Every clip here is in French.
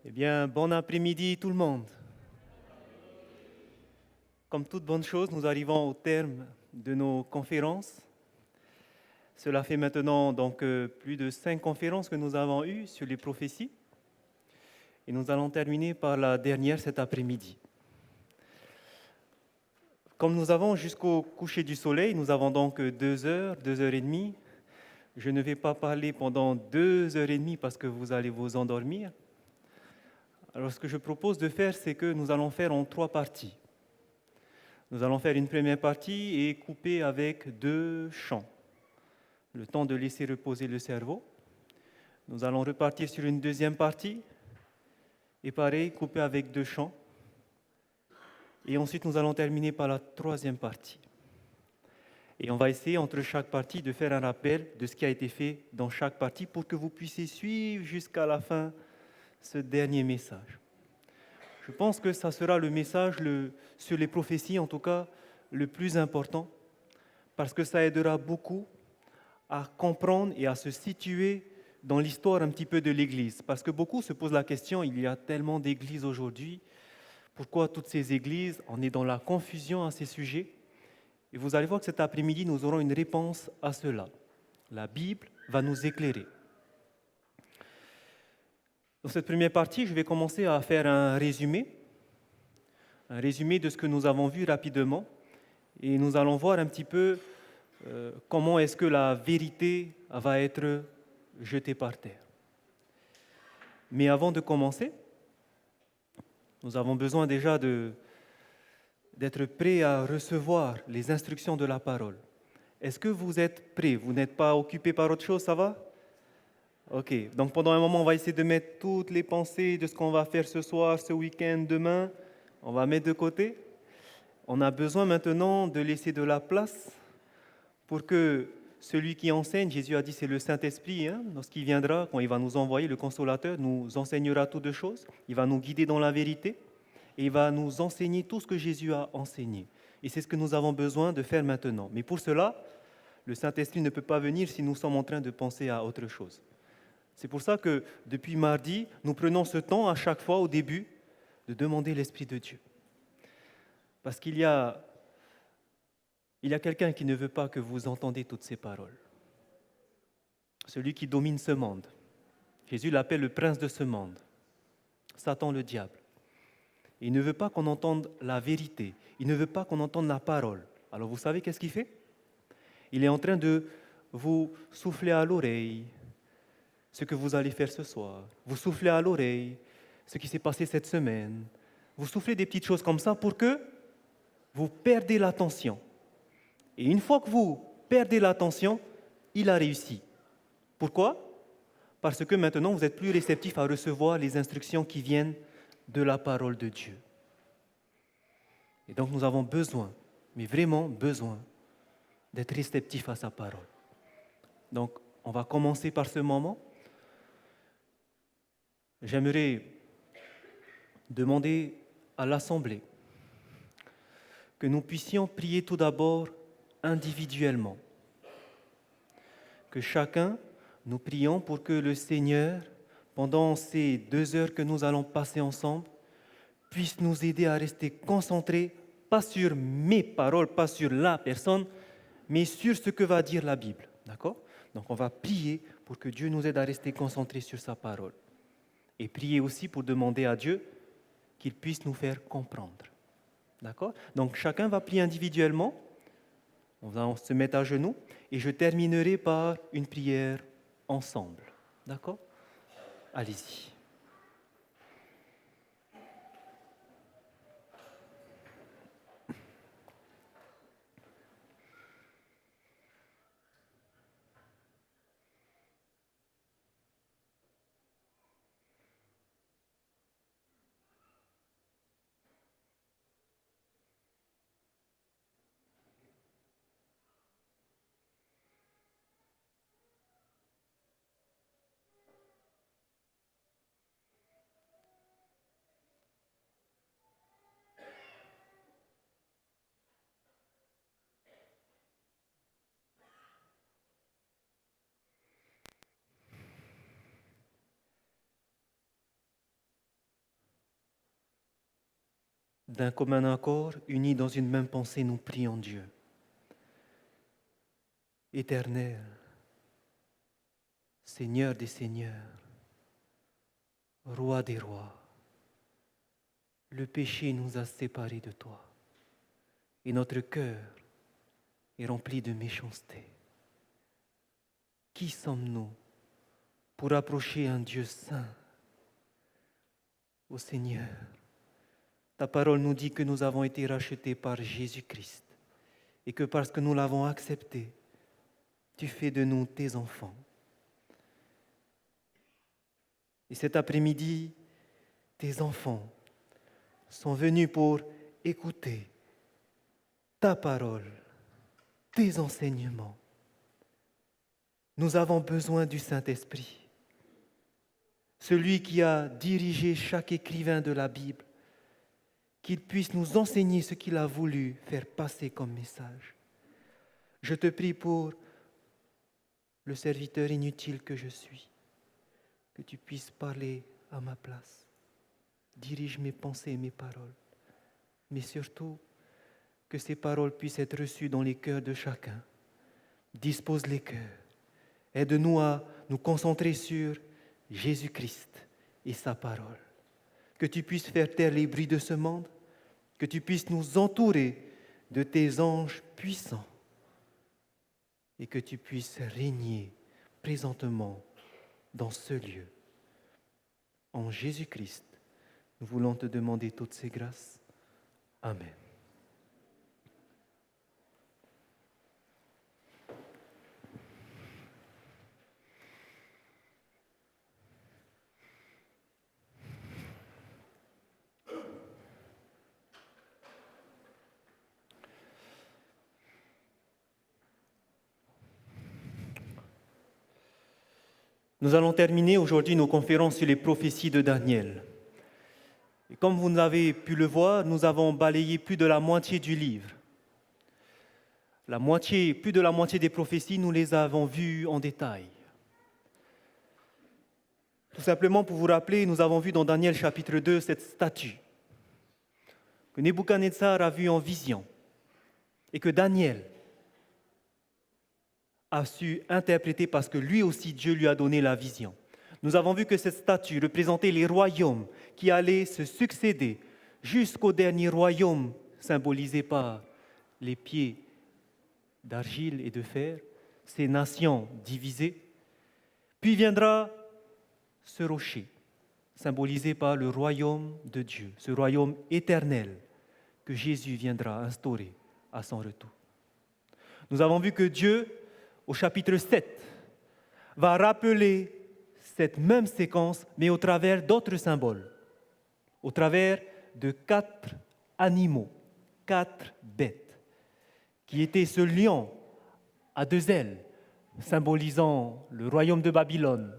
Eh bien, bon après-midi tout le monde. Comme toute bonne chose, nous arrivons au terme de nos conférences. Cela fait maintenant donc plus de 5 conférences que nous avons eues sur les prophéties. Et nous allons terminer par la dernière cet après-midi. Comme nous avons jusqu'au coucher du soleil, nous avons donc 2 heures, 2 heures et demie. Je ne vais pas parler pendant 2 heures et demie parce que vous allez vous endormir. Alors ce que je propose de faire, c'est que nous allons faire en 3 parties. Nous allons faire une première partie et couper avec 2 chants. Le temps de laisser reposer le cerveau. Nous allons repartir sur une deuxième partie et pareil, couper avec 2 chants. Et ensuite, nous allons terminer par la troisième partie. Et on va essayer entre chaque partie de faire un rappel de ce qui a été fait dans chaque partie pour que vous puissiez suivre jusqu'à la fin ce dernier message. Je pense que ça sera le message sur les prophéties, en tout cas, le plus important, parce que ça aidera beaucoup à comprendre et à se situer dans l'histoire un petit peu de l'Église. Parce que beaucoup se posent la question, il y a tellement d'églises aujourd'hui, pourquoi toutes ces églises? On est dans la confusion à ces sujets. Et vous allez voir que cet après-midi, nous aurons une réponse à cela. La Bible va nous éclairer. Dans cette première partie, je vais commencer à faire un résumé de ce que nous avons vu rapidement. Et nous allons voir un petit peu comment est-ce que la vérité va être jetée par terre. Mais avant de commencer, nous avons besoin déjà d'être prêts à recevoir les instructions de la parole. Est-ce que vous êtes prêts? Vous n'êtes pas occupés par autre chose, ça va? Ok, donc pendant un moment, on va essayer de mettre toutes les pensées de ce qu'on va faire ce soir, ce week-end, demain. On va mettre de côté. On a besoin maintenant de laisser de la place pour que celui qui enseigne, Jésus a dit c'est le Saint-Esprit, lorsqu'il viendra, quand il va nous envoyer, le Consolateur, nous enseignera toutes de choses, il va nous guider dans la vérité et il va nous enseigner tout ce que Jésus a enseigné. Et c'est ce que nous avons besoin de faire maintenant. Mais pour cela, le Saint-Esprit ne peut pas venir si nous sommes en train de penser à autre chose. C'est pour ça que depuis mardi, nous prenons ce temps à chaque fois au début de demander l'Esprit de Dieu. Parce qu'il y a quelqu'un qui ne veut pas que vous entendiez toutes ces paroles. Celui qui domine ce monde. Jésus l'appelle le prince de ce monde. Satan le diable. Il ne veut pas qu'on entende la vérité. Il ne veut pas qu'on entende la parole. Alors vous savez qu'est-ce qu'il fait? Il est en train de vous souffler à l'oreille ce que vous allez faire ce soir. Vous soufflez à l'oreille ce qui s'est passé cette semaine. Vous soufflez des petites choses comme ça pour que vous perdez l'attention. Et une fois que vous perdez l'attention, il a réussi. Pourquoi? Parce que maintenant, vous êtes plus réceptif à recevoir les instructions qui viennent de la parole de Dieu. Et donc, nous avons besoin, mais vraiment besoin, d'être réceptifs à sa parole. Donc, on va commencer par ce moment. J'aimerais demander à l'Assemblée que nous puissions prier tout d'abord individuellement. Que chacun, nous prions pour que le Seigneur, pendant ces 2 heures que nous allons passer ensemble, puisse nous aider à rester concentrés, pas sur mes paroles, pas sur la personne, mais sur ce que va dire la Bible. D'accord? Donc on va prier pour que Dieu nous aide à rester concentrés sur sa parole. Et prier aussi pour demander à Dieu qu'il puisse nous faire comprendre. D'accord? Donc chacun va prier individuellement. On va se mettre à genoux et je terminerai par une prière ensemble. D'accord? Allez-y. d'un commun accord, unis dans une même pensée, nous prions Dieu. Éternel, Seigneur des seigneurs, Roi des rois, le péché nous a séparés de toi et notre cœur est rempli de méchanceté. Qui sommes-nous pour approcher un Dieu saint? Ô Seigneur, ta parole nous dit que nous avons été rachetés par Jésus-Christ et que parce que nous l'avons accepté, tu fais de nous tes enfants. Et cet après-midi, tes enfants sont venus pour écouter ta parole, tes enseignements. Nous avons besoin du Saint-Esprit, celui qui a dirigé chaque écrivain de la Bible, qu'il puisse nous enseigner ce qu'il a voulu faire passer comme message. Je te prie pour le serviteur inutile que je suis, que tu puisses parler à ma place. Dirige mes pensées et mes paroles, mais surtout que ces paroles puissent être reçues dans les cœurs de chacun. Dispose les cœurs. Aide-nous à nous concentrer sur Jésus-Christ et sa parole. Que tu puisses faire taire les bruits de ce monde, que tu puisses nous entourer de tes anges puissants et que tu puisses régner présentement dans ce lieu. En Jésus-Christ, nous voulons te demander toutes ces grâces. Amen. Nous allons terminer aujourd'hui nos conférences sur les prophéties de Daniel. Et comme vous avez pu le voir, nous avons balayé plus de la moitié du livre. Plus de la moitié des prophéties, nous les avons vues en détail. Tout simplement pour vous rappeler, nous avons vu dans Daniel chapitre 2 cette statue que Nebuchadnezzar a vue en vision et que Daniel a su interpréter parce que lui aussi, Dieu lui a donné la vision. Nous avons vu que cette statue représentait les royaumes qui allaient se succéder jusqu'au dernier royaume symbolisé par les pieds d'argile et de fer, ces nations divisées. Puis viendra ce rocher, symbolisé par le royaume de Dieu, ce royaume éternel que Jésus viendra instaurer à son retour. Nous avons vu que Dieu, au chapitre 7, va rappeler cette même séquence, mais au travers d'autres symboles, au travers de 4 animaux, 4 bêtes, qui étaient ce lion à 2 ailes, symbolisant le royaume de Babylone,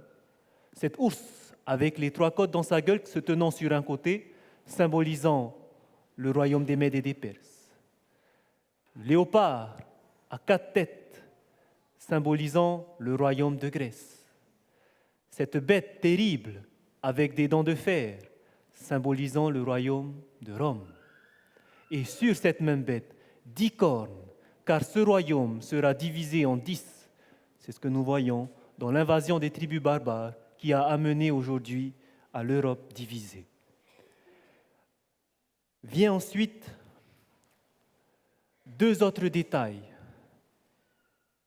cet ours avec les 3 côtes dans sa gueule se tenant sur un côté, symbolisant le royaume des Mèdes et des Perses. Le léopard à 4 têtes, symbolisant le royaume de Grèce. Cette bête terrible avec des dents de fer, symbolisant le royaume de Rome. Et sur cette même bête, 10 cornes, car ce royaume sera divisé en 10. C'est ce que nous voyons dans l'invasion des tribus barbares qui a amené aujourd'hui à l'Europe divisée. Vient ensuite 2 autres détails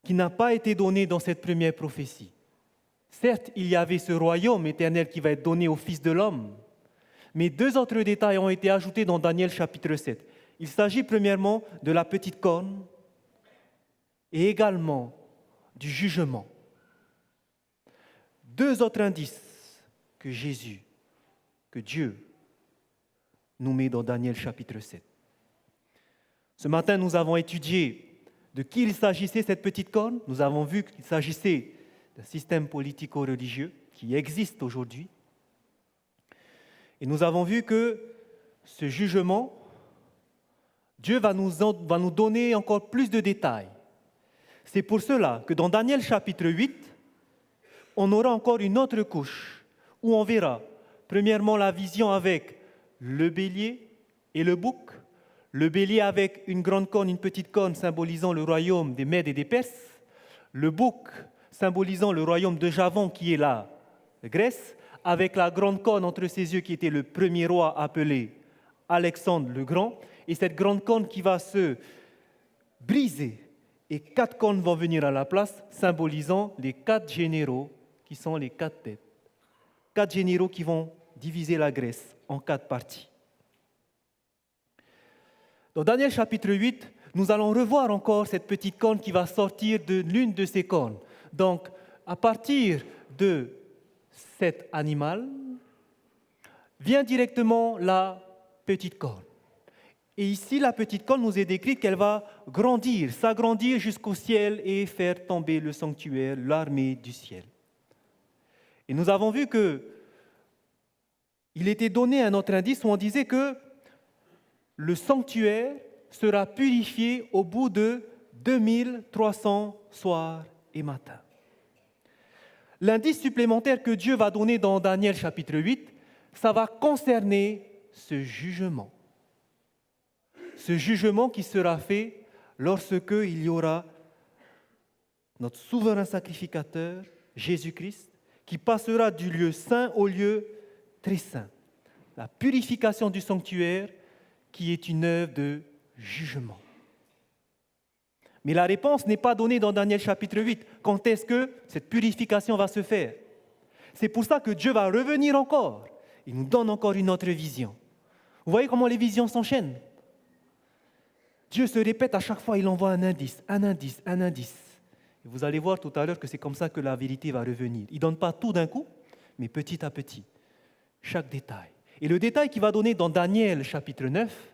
qui n'ont pas été donnés dans cette première prophétie. Certes, il y avait ce royaume éternel qui va être donné au Fils de l'homme, mais 2 autres détails ont été ajoutés dans Daniel chapitre 7. Il s'agit premièrement de la petite corne et également du jugement. 2 autres indices que Dieu nous met dans Daniel chapitre 7. Ce matin, nous avons étudié de qui il s'agissait cette petite corne. Nous avons vu qu'il s'agissait d'un système politico-religieux qui existe aujourd'hui. Et nous avons vu que ce jugement, Dieu va nous donner encore plus de détails. C'est pour cela que dans Daniel chapitre 8, on aura encore une autre couche où on verra premièrement la vision avec le bélier, et le bouc, le bélier avec une grande corne, une petite corne symbolisant le royaume des Mèdes et des Perses, le bouc symbolisant le royaume de Javan qui est la Grèce, avec la grande corne entre ses yeux qui était le premier roi appelé Alexandre le Grand, et cette grande corne qui va se briser, et 4 cornes vont venir à la place, symbolisant les 4 généraux qui sont les 4 têtes. 4 généraux qui vont diviser la Grèce en 4 parties. Dans Daniel chapitre 8, nous allons revoir encore cette petite corne qui va sortir de l'une de ces cornes. Donc, à partir de cet animal, vient directement la petite corne. Et ici, la petite corne nous est décrite qu'elle va grandir, s'agrandir jusqu'au ciel et faire tomber le sanctuaire, l'armée du ciel. Et nous avons vu qu'il était donné un autre indice où on disait que le sanctuaire sera purifié au bout de 2300 soirs et matins. L'indice supplémentaire que Dieu va donner dans Daniel chapitre 8, ça va concerner ce jugement. Ce jugement qui sera fait lorsque il y aura notre souverain sacrificateur, Jésus-Christ, qui passera du lieu saint au lieu très saint. La purification du sanctuaire qui est une œuvre de jugement. Mais la réponse n'est pas donnée dans Daniel chapitre 8. Quand est-ce que cette purification va se faire? C'est pour ça que Dieu va revenir encore. Il nous donne encore une autre vision. Vous voyez comment les visions s'enchaînent? Dieu se répète à chaque fois, il envoie un indice, un indice, un indice. Et vous allez voir tout à l'heure que c'est comme ça que la vérité va revenir. Il ne donne pas tout d'un coup, mais petit à petit, chaque détail. Et le détail qu'il va donner dans Daniel chapitre 9,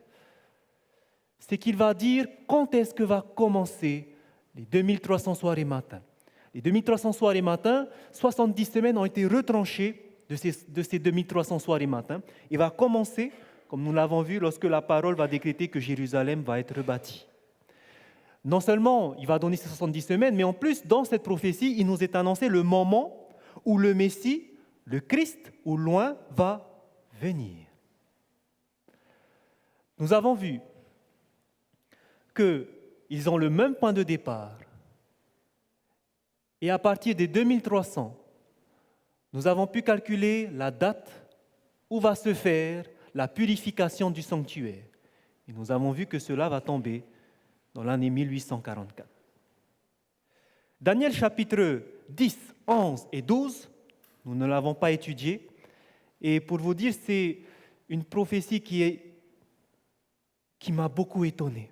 c'est qu'il va dire quand est-ce que va commencer les 2300 soirs et matins. Les 2300 soirs et matins, 70 semaines ont été retranchées de ces 2300 soirs et matins. Et va commencer, comme nous l'avons vu, lorsque la parole va décréter que Jérusalem va être rebâtie. Non seulement il va donner ces 70 semaines, mais en plus, dans cette prophétie, il nous est annoncé le moment où le Messie, le Christ, au loin, va venir. Nous avons vu qu'ils ont le même point de départ. Et à partir des 2300, nous avons pu calculer la date où va se faire la purification du sanctuaire. Et nous avons vu que cela va tomber dans l'année 1844. Daniel chapitre 10, 11 et 12, nous ne l'avons pas étudié. Et pour vous dire, c'est une prophétie qui m'a beaucoup étonné.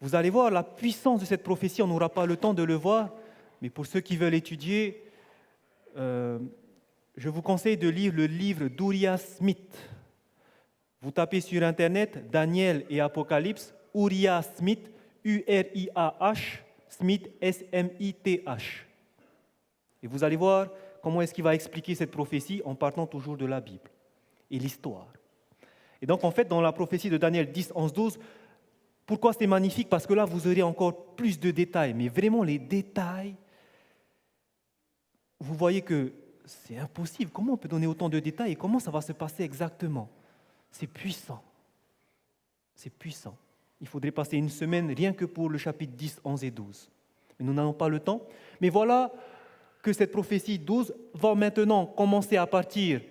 Vous allez voir la puissance de cette prophétie, on n'aura pas le temps de le voir, mais pour ceux qui veulent étudier, je vous conseille de lire le livre d'Uriah Smith. Vous tapez sur Internet Daniel et Apocalypse, Uriah Smith, U-R-I-A-H, Smith, S-M-I-T-H. Et vous allez voir comment est-ce qu'il va expliquer cette prophétie en partant toujours de la Bible et l'histoire. Et donc en fait, dans la prophétie de Daniel 10, 11, 12, pourquoi c'est magnifique? Parce que là, vous aurez encore plus de détails, mais vraiment les détails, vous voyez que c'est impossible. Comment on peut donner autant de détails et comment ça va se passer exactement? C'est puissant. C'est puissant. Il faudrait passer une semaine rien que pour le chapitre 10, 11 et 12. Mais nous n'avons pas le temps. Mais voilà que cette prophétie 12 va maintenant commencer à partir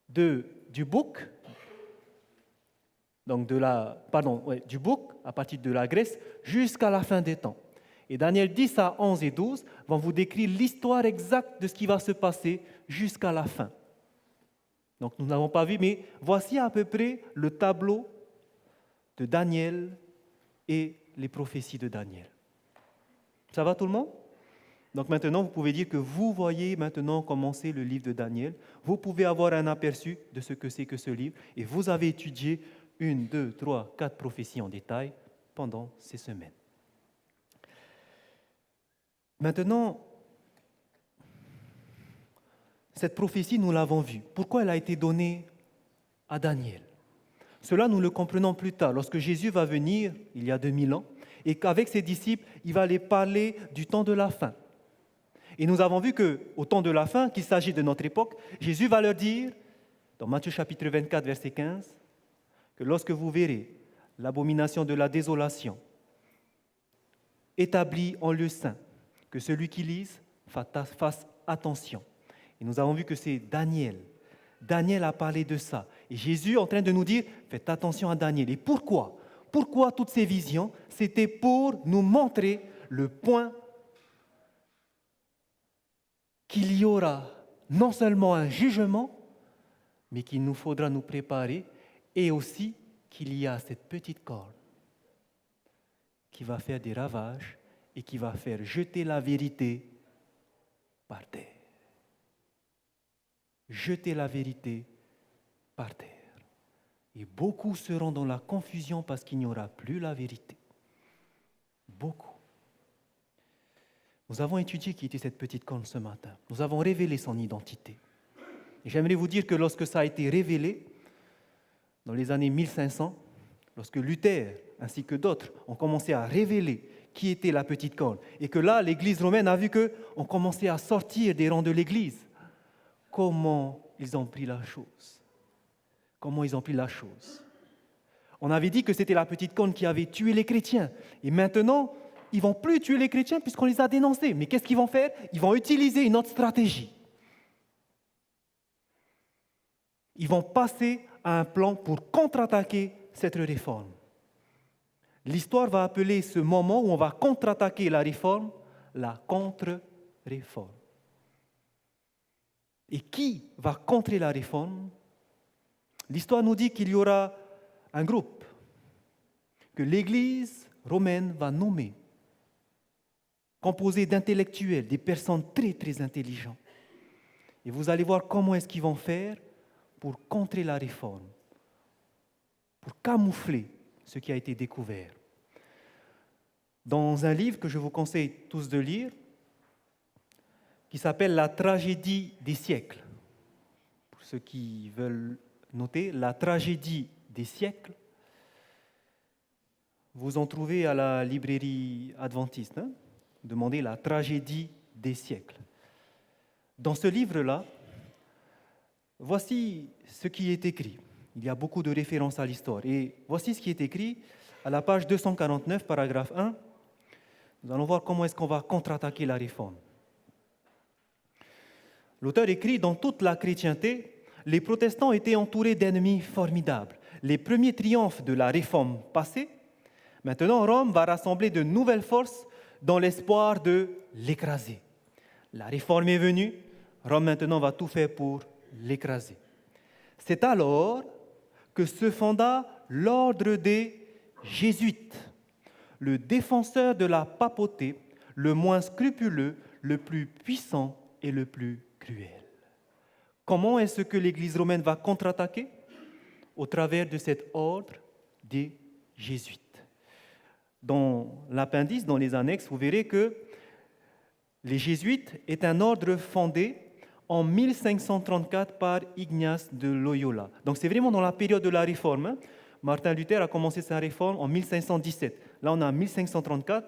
du bouc, donc du bouc, à partir de la Grèce, jusqu'à la fin des temps. Et Daniel 10 à 11 et 12 vont vous décrire l'histoire exacte de ce qui va se passer jusqu'à la fin. Donc nous n'avons pas vu, mais voici à peu près le tableau de Daniel et les prophéties de Daniel. Ça va tout le monde? Donc maintenant, vous pouvez dire que vous voyez maintenant commencer le livre de Daniel. Vous pouvez avoir un aperçu de ce que c'est que ce livre. Et vous avez étudié 1, 2, 3, 4 prophéties en détail pendant ces semaines. Maintenant, cette prophétie, nous l'avons vue. Pourquoi elle a été donnée à Daniel? Cela, nous le comprenons plus tard, lorsque Jésus va venir, il y a 2000 ans, et qu'avec ses disciples, il va les parler du temps de la fin. Et nous avons vu qu'au temps de la fin, qu'il s'agit de notre époque, Jésus va leur dire dans Matthieu chapitre 24, verset 15, que lorsque vous verrez l'abomination de la désolation établie en lieu saint, que celui qui lise fasse attention. Et nous avons vu que c'est Daniel. Daniel a parlé de ça. Et Jésus est en train de nous dire, faites attention à Daniel. Et pourquoi ? Pourquoi toutes ces visions ? C'était pour nous montrer le point qu'il y aura non seulement un jugement, mais qu'il nous faudra nous préparer, et aussi qu'il y a cette petite corne qui va faire des ravages et qui va faire jeter la vérité par terre. Jeter la vérité par terre. Et beaucoup seront dans la confusion parce qu'il n'y aura plus la vérité. Beaucoup. Nous avons étudié qui était cette petite corne ce matin. Nous avons révélé son identité. Et j'aimerais vous dire que lorsque ça a été révélé, dans les années 1500, lorsque Luther ainsi que d'autres ont commencé à révéler qui était la petite corne, et que là, l'Église romaine a vu qu'on commençait à sortir des rangs de l'Église, comment ils ont pris la chose. Comment ils ont pris la chose. On avait dit que c'était la petite corne qui avait tué les chrétiens. Et maintenant, ils ne vont plus tuer les chrétiens puisqu'on les a dénoncés. Mais qu'est-ce qu'ils vont faire ? Ils vont utiliser une autre stratégie. Ils vont passer à un plan pour contre-attaquer cette réforme. L'histoire va appeler ce moment où on va contre-attaquer la réforme, la contre-réforme. Et qui va contrer la réforme ? L'histoire nous dit qu'il y aura un groupe que l'Église romaine va nommer, composé d'intellectuels, des personnes très, très intelligentes. Et vous allez voir comment est-ce qu'ils vont faire pour contrer la réforme, pour camoufler ce qui a été découvert. Dans un livre que je vous conseille tous de lire, qui s'appelle « La tragédie des siècles », pour ceux qui veulent noter, « La tragédie des siècles », vous en trouvez à la librairie adventiste. Demandez « La tragédie des siècles ». Dans ce livre-là, voici ce qui est écrit. Il y a beaucoup de références à l'histoire. Et voici ce qui est écrit à la page 249, paragraphe 1. Nous allons voir comment est-ce qu'on va contre-attaquer la réforme. L'auteur écrit « Dans toute la chrétienté, les protestants étaient entourés d'ennemis formidables. Les premiers triomphes de la réforme passée, maintenant Rome va rassembler de nouvelles forces dans l'espoir de l'écraser. La réforme est venue, Rome maintenant va tout faire pour l'écraser. C'est alors que se fonda l'ordre des Jésuites, le défenseur de la papauté, le moins scrupuleux, le plus puissant et le plus cruel. Comment est-ce que l'Église romaine va contre-attaquer ? Au travers de cet ordre des Jésuites. Dans l'appendice, dans les annexes, vous verrez que les Jésuites est un ordre fondé en 1534 par Ignace de Loyola. Donc c'est vraiment dans la période de la Réforme. Martin Luther a commencé sa réforme en 1517. Là, on a 1534,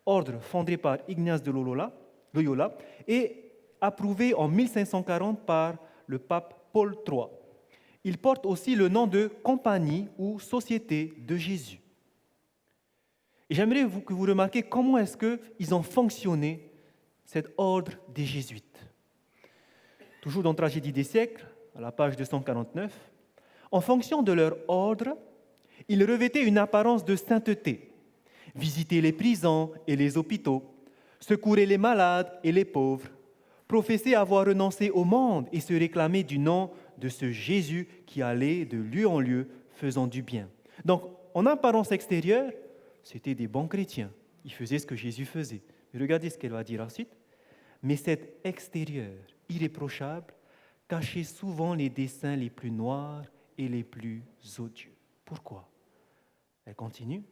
ordre fondé par Ignace de Loyola et approuvé en 1540 par le pape Paul III. Il porte aussi le nom de Compagnie ou Société de Jésus. Et j'aimerais que vous remarquiez comment est-ce qu'ils ont fonctionné, cet ordre des Jésuites. Toujours dans Tragédie des siècles, à la page 249, en fonction de leur ordre, ils revêtaient une apparence de sainteté, visitaient les prisons et les hôpitaux, secouraient les malades et les pauvres, professaient avoir renoncé au monde et se réclamaient du nom de ce Jésus qui allait de lieu en lieu faisant du bien. Donc, en apparence extérieure, c'était des bons chrétiens. Ils faisaient ce que Jésus faisait. Mais regardez ce qu'elle va dire ensuite. Mais cet extérieur irréprochable cachait souvent les desseins les plus noirs et les plus odieux. Pourquoi ? Elle continue.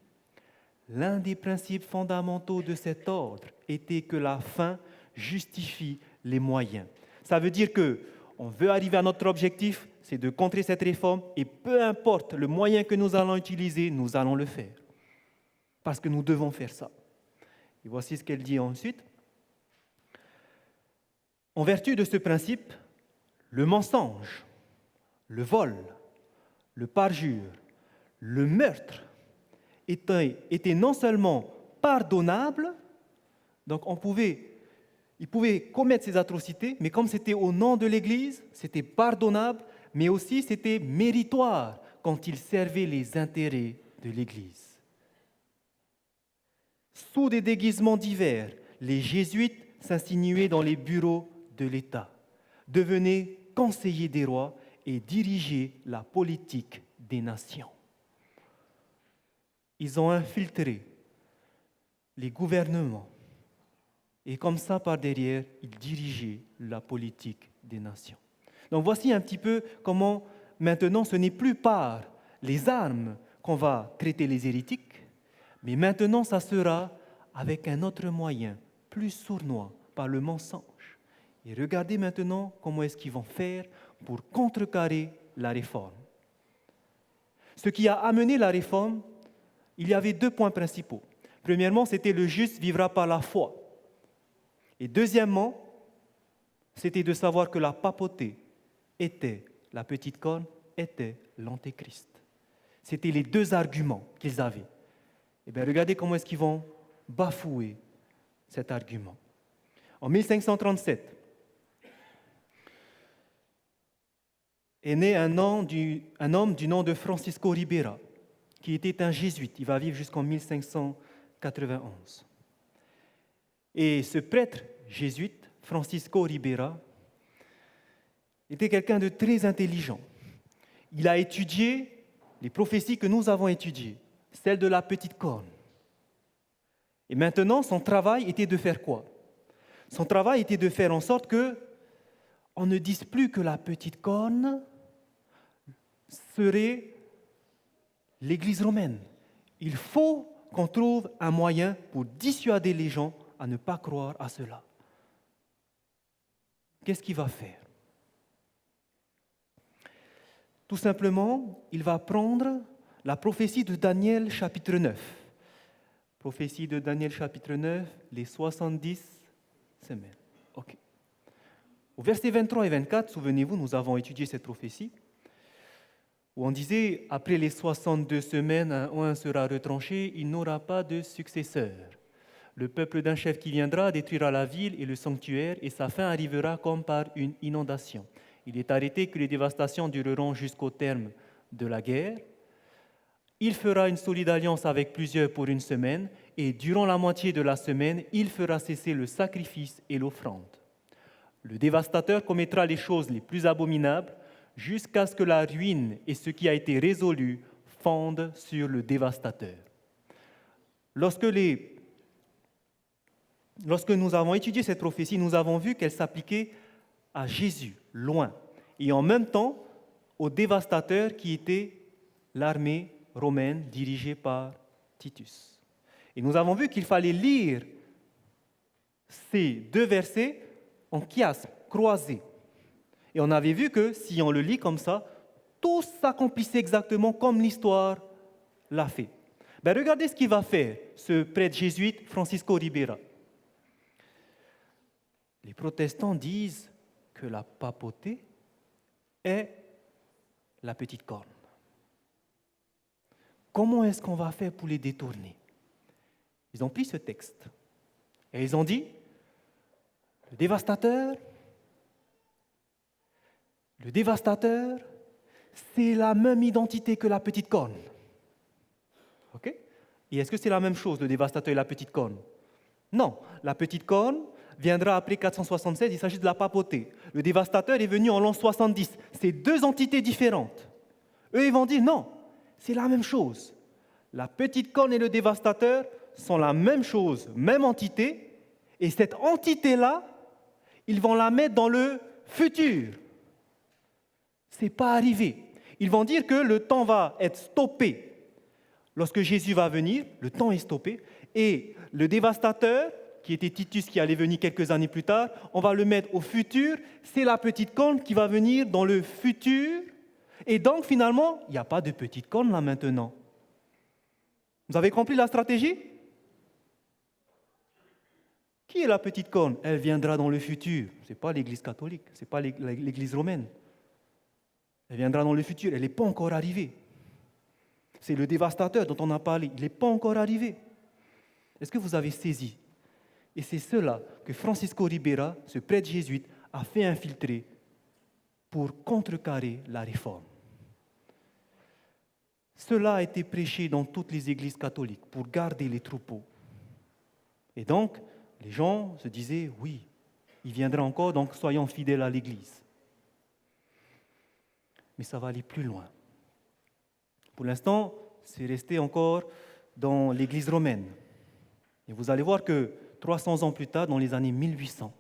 L'un des principes fondamentaux de cet ordre était que la fin justifie les moyens. Ça veut dire qu'on veut arriver à notre objectif, c'est de contrer cette réforme, et peu importe le moyen que nous allons utiliser, nous allons le faire. Parce que nous devons faire ça. Et voici ce qu'elle dit ensuite. En vertu de ce principe, le mensonge, le vol, le parjure, le meurtre étaient non seulement pardonnables, donc ils pouvaient commettre ces atrocités, mais comme c'était au nom de l'Église, c'était pardonnable, mais aussi c'était méritoire quand ils servaient les intérêts de l'Église. Sous des déguisements divers, les jésuites s'insinuaient dans les bureaux de l'État, devenaient conseillers des rois et dirigeaient la politique des nations. Ils ont infiltré les gouvernements et comme ça, par derrière, ils dirigeaient la politique des nations. Donc voici un petit peu comment maintenant ce n'est plus par les armes qu'on va traiter les hérétiques, mais maintenant ça sera avec un autre moyen, plus sournois, par le mensonge. Et regardez maintenant comment est-ce qu'ils vont faire pour contrecarrer la réforme. Ce qui a amené la réforme, il y avait 2 points principaux. Premièrement, c'était le juste vivra par la foi. Et deuxièmement, c'était de savoir que la papauté était, la petite corne, était l'antéchrist. C'était les 2 arguments qu'ils avaient. Et bien, regardez comment est-ce qu'ils vont bafouer cet argument. En 1537, est né un homme du nom de Francisco Ribera, qui était un jésuite. Il va vivre jusqu'en 1591. Et ce prêtre jésuite, Francisco Ribera, était quelqu'un de très intelligent. Il a étudié les prophéties que nous avons étudiées, celles de la petite corne. Et maintenant, son travail était de faire quoi? Son travail était de faire en sorte qu'on ne dise plus que la petite corne serait l'Église romaine. Il faut qu'on trouve un moyen pour dissuader les gens à ne pas croire à cela. Qu'est-ce qu'il va faire? Tout simplement, il va prendre la prophétie de Daniel chapitre 9. Prophétie de Daniel chapitre 9, les 70 semaines. OK. Au verset 23 et 24, souvenez-vous, nous avons étudié cette prophétie, où on disait, après les 62 semaines, un sera retranché, il n'aura pas de successeur. Le peuple d'un chef qui viendra détruira la ville et le sanctuaire, et sa fin arrivera comme par une inondation. Il est arrêté que les dévastations dureront jusqu'au terme de la guerre. Il fera une solide alliance avec plusieurs pour 1 semaine, et durant la moitié de la semaine, il fera cesser le sacrifice et l'offrande. Le dévastateur commettra les choses les plus abominables, jusqu'à ce que la ruine et ce qui a été résolu fondent sur le dévastateur. Lorsque nous avons étudié cette prophétie, nous avons vu qu'elle s'appliquait à Jésus, loin, et en même temps au dévastateur qui était l'armée romaine dirigée par Titus. Et nous avons vu qu'il fallait lire ces 2 versets en chiasme, croisés. Et on avait vu que si on le lit comme ça, tout s'accomplissait exactement comme l'histoire l'a fait. Regardez ce qu'il va faire, ce prêtre jésuite Francisco Ribera. Les protestants disent que la papauté est la petite corne. Comment est-ce qu'on va faire pour les détourner? Ils ont pris ce texte et ils ont dit, le dévastateur, c'est la même identité que la petite corne. OK? Et est-ce que c'est la même chose, le dévastateur et la petite corne? Non, la petite corne viendra après 476, il s'agit de la papauté. Le dévastateur est venu en l'an 70. C'est 2 entités différentes. Eux, ils vont dire non, c'est la même chose. La petite corne et le dévastateur sont la même chose, même entité, et cette entité-là, ils vont la mettre dans le futur. Ce n'est pas arrivé. Ils vont dire que le temps va être stoppé. Lorsque Jésus va venir, le temps est stoppé, et le dévastateur, qui était Titus, qui allait venir quelques années plus tard, on va le mettre au futur. C'est la petite corne qui va venir dans le futur. Et donc, finalement, il n'y a pas de petite corne là maintenant. Vous avez compris la stratégie? Qui est la petite corne? Elle viendra dans le futur. Ce n'est pas l'Église catholique, ce n'est pas l'Église romaine. Elle viendra dans le futur, elle n'est pas encore arrivée. C'est le dévastateur dont on a parlé, il n'est pas encore arrivé. Est-ce que vous avez saisi? Et c'est cela que Francisco Ribera, ce prêtre jésuite, a fait infiltrer pour contrecarrer la réforme. Cela a été prêché dans toutes les églises catholiques pour garder les troupeaux. Et donc, les gens se disaient, oui, il viendra encore, donc soyons fidèles à l'Église. Mais ça va aller plus loin. Pour l'instant, c'est resté encore dans l'Église romaine. Et vous allez voir que 300 ans plus tard, dans les années 1800,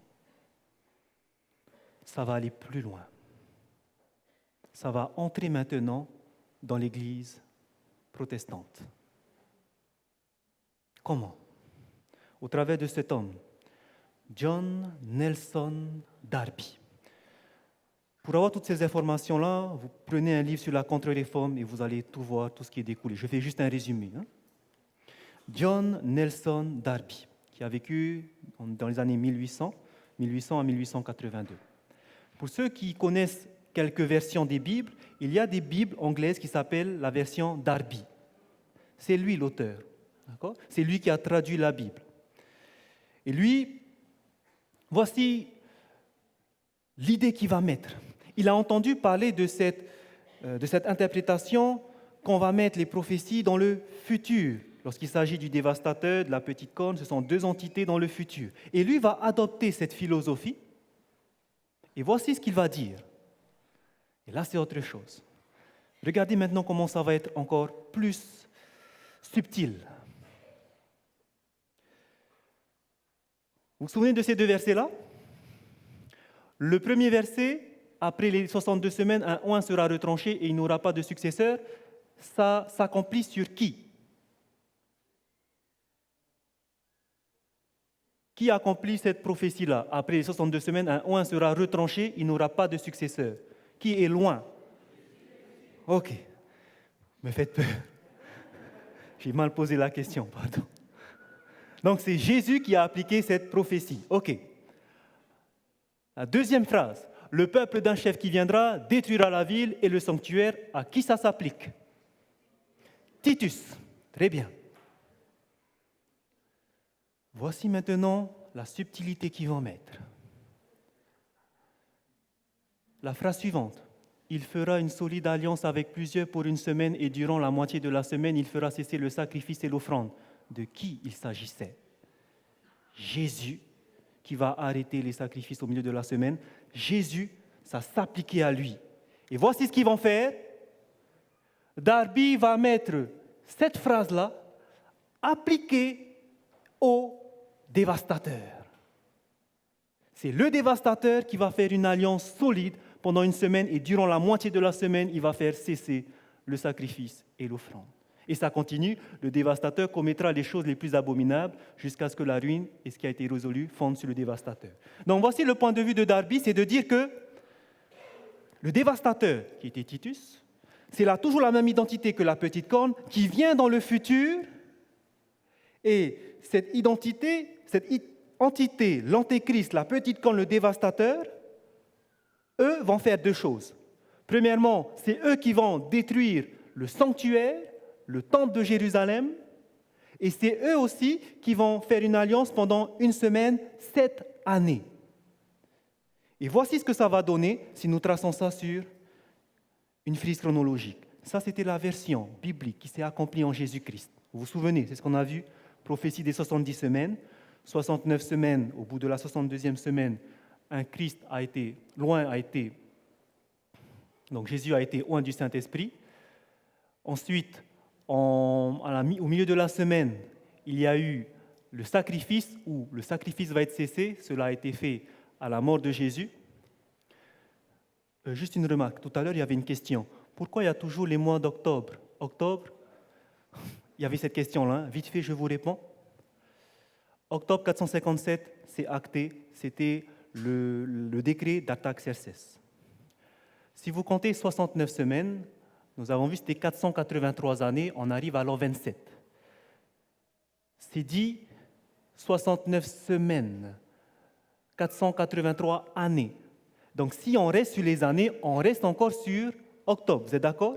ça va aller plus loin. Ça va entrer maintenant dans l'Église protestante. Comment? Au travers de cet homme, John Nelson Darby. Pour avoir toutes ces informations-là, vous prenez un livre sur la contre-réforme et vous allez tout voir, tout ce qui est découlé. Je fais juste un résumé. John Nelson Darby, qui a vécu dans les années 1800 à 1882. Pour ceux qui connaissent quelques versions des Bibles, il y a des Bibles anglaises qui s'appellent la version Darby. C'est lui l'auteur. D'accord? C'est lui qui a traduit la Bible. Et lui, voici l'idée qu'il va mettre. Il a entendu parler de cette interprétation qu'on va mettre les prophéties dans le futur. Lorsqu'il s'agit du dévastateur, de la petite corne, ce sont deux entités dans le futur. Et lui va adopter cette philosophie. Et voici ce qu'il va dire. Et là, c'est autre chose. Regardez maintenant comment ça va être encore plus subtil. Vous vous souvenez de ces deux versets-là? Le premier verset, après les 62 semaines, un oint sera retranché et il n'aura pas de successeur. Ça s'accomplit sur qui? Qui accomplit cette prophétie-là? Après les 62 semaines, un oint sera retranché, il n'aura pas de successeur. Qui est loin? Ok. Me faites peur. J'ai mal posé la question, pardon. Donc c'est Jésus qui a appliqué cette prophétie. Ok. La deuxième phrase. Le peuple d'un chef qui viendra détruira la ville et le sanctuaire. À qui ça s'applique? Titus. Très bien. Voici maintenant la subtilité qu'ils vont mettre. La phrase suivante. Il fera une solide alliance avec plusieurs pour une semaine et durant la moitié de la semaine, il fera cesser le sacrifice et l'offrande. De qui il s'agissait? Jésus, qui va arrêter les sacrifices au milieu de la semaine. Jésus, ça s'appliquait à lui. Et voici ce qu'ils vont faire. Darby va mettre cette phrase-là appliquée au dévastateur. C'est le dévastateur qui va faire une alliance solide pendant une semaine et durant la moitié de la semaine, il va faire cesser le sacrifice et l'offrande. Et ça continue, le dévastateur commettra les choses les plus abominables jusqu'à ce que la ruine et ce qui a été résolu fondent sur le dévastateur. Donc voici le point de vue de Darby, c'est de dire que le dévastateur, qui était Titus, c'est là toujours la même identité que la petite corne qui vient dans le futur. Et cette entité, l'antéchrist, la petite corne, le dévastateur, eux vont faire deux choses. Premièrement, c'est eux qui vont détruire le sanctuaire, le temple de Jérusalem, et c'est eux aussi qui vont faire une alliance pendant une semaine, 7 années. Et voici ce que ça va donner si nous traçons ça sur une frise chronologique. Ça, c'était la version biblique qui s'est accomplie en Jésus-Christ. Vous vous souvenez, c'est ce qu'on a vu, prophétie des 70 semaines, 69 semaines, au bout de la 62e semaine, un Christ donc Jésus a été oint du Saint-Esprit. Ensuite, au milieu de la semaine, il y a eu le sacrifice, où le sacrifice va être cessé. Cela a été fait à la mort de Jésus. Juste une remarque. Tout à l'heure, il y avait une question. Pourquoi il y a toujours les mois d'octobre? Octobre, il y avait cette question-là. Vite fait, je vous réponds. Octobre 457, c'est acté. C'était le décret d'Artaxerxès. Si vous comptez 69 semaines, nous avons vu que c'était 483 années, on arrive à l'an 27. C'est dit 69 semaines, 483 années. Donc si on reste sur les années, on reste encore sur octobre. Vous êtes d'accord?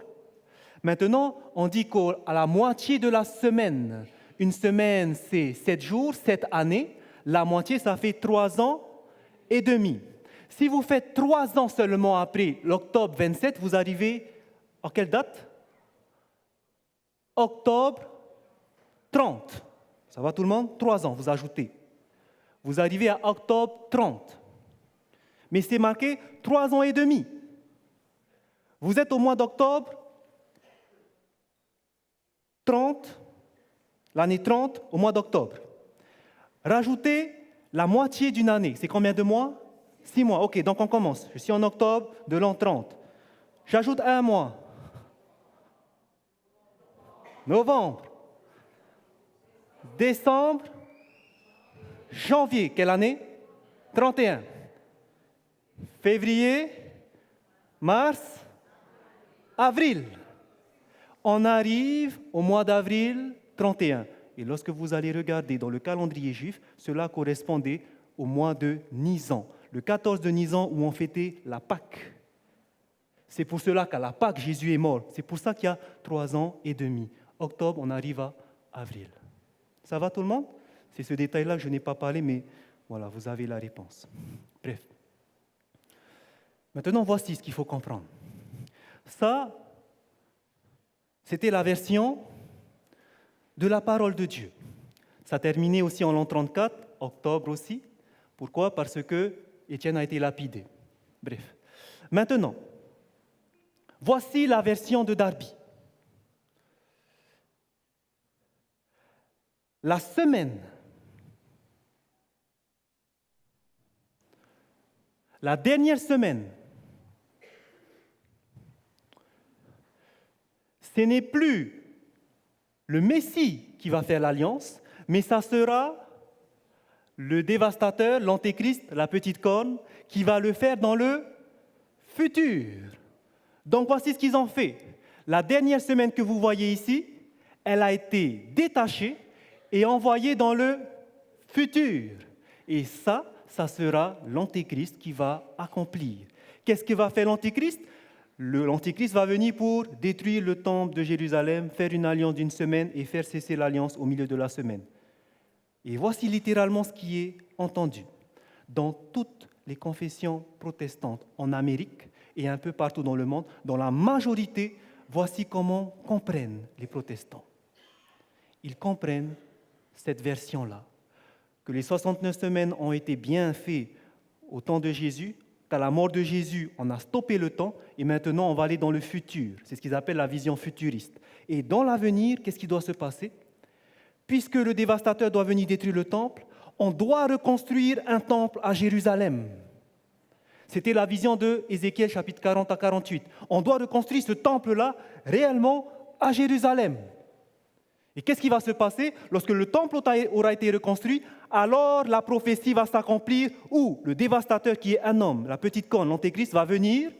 Maintenant, on dit qu'à la moitié de la semaine, une semaine c'est 7 jours, 7 années, la moitié ça fait 3 ans et demi. Si vous faites 3 ans seulement après l'octobre 27, vous arrivez à quelle date? Octobre 30. Ça va tout le monde? 3 ans, vous ajoutez. Vous arrivez à octobre 30. Mais c'est marqué 3 ans et demi. Vous êtes au mois d'octobre 30, l'année 30 au mois d'octobre. Rajoutez la moitié d'une année. C'est combien de mois? 6 mois. OK, donc on commence. Je suis en octobre de l'an 30. J'ajoute 1 mois. Novembre. Décembre. Janvier. Quelle année? 31. Février. Mars. Avril. On arrive au mois d'avril 31. Et lorsque vous allez regarder dans le calendrier juif, cela correspondait au mois de Nisan, le 14 de Nisan où on fêtait la Pâque. C'est pour cela qu'à la Pâque, Jésus est mort. C'est pour ça qu'il y a 3 ans et demi. Octobre, on arrive à avril. Ça va tout le monde? C'est ce détail-là que je n'ai pas parlé, mais voilà, vous avez la réponse. Bref. Maintenant, voici ce qu'il faut comprendre. Ça, c'était la version de la parole de Dieu. Ça terminait aussi en l'an 34, octobre aussi. Pourquoi? Parce que Étienne a été lapidé. Bref. Maintenant, voici la version de Darby. La semaine, la dernière semaine, ce n'est plus le Messie qui va faire l'alliance, mais ça sera le dévastateur, l'antéchrist, la petite corne, qui va le faire dans le futur. Donc voici ce qu'ils ont fait. La dernière semaine que vous voyez ici, elle a été détachée et envoyée dans le futur. Et ça sera l'antéchrist qui va accomplir. Qu'est-ce que va faire l'antéchrist? L'antéchrist va venir pour détruire le temple de Jérusalem, faire une alliance d'une semaine et faire cesser l'alliance au milieu de la semaine. Et voici littéralement ce qui est entendu. Dans toutes les confessions protestantes en Amérique et un peu partout dans le monde, dans la majorité, voici comment comprennent les protestants. Ils comprennent cette version-là, que les 69 semaines ont été bien faites au temps de Jésus, qu'à la mort de Jésus, on a stoppé le temps et maintenant on va aller dans le futur. C'est ce qu'ils appellent la vision futuriste. Et dans l'avenir, qu'est-ce qui doit se passer? Puisque le dévastateur doit venir détruire le temple, on doit reconstruire un temple à Jérusalem. C'était la vision de Ézéchiel chapitre 40 à 48. On doit reconstruire ce temple-là réellement à Jérusalem. Et qu'est-ce qui va se passer? Lorsque le temple aura été reconstruit, alors la prophétie va s'accomplir où le dévastateur qui est un homme, la petite corne, l'antéchrist, va venir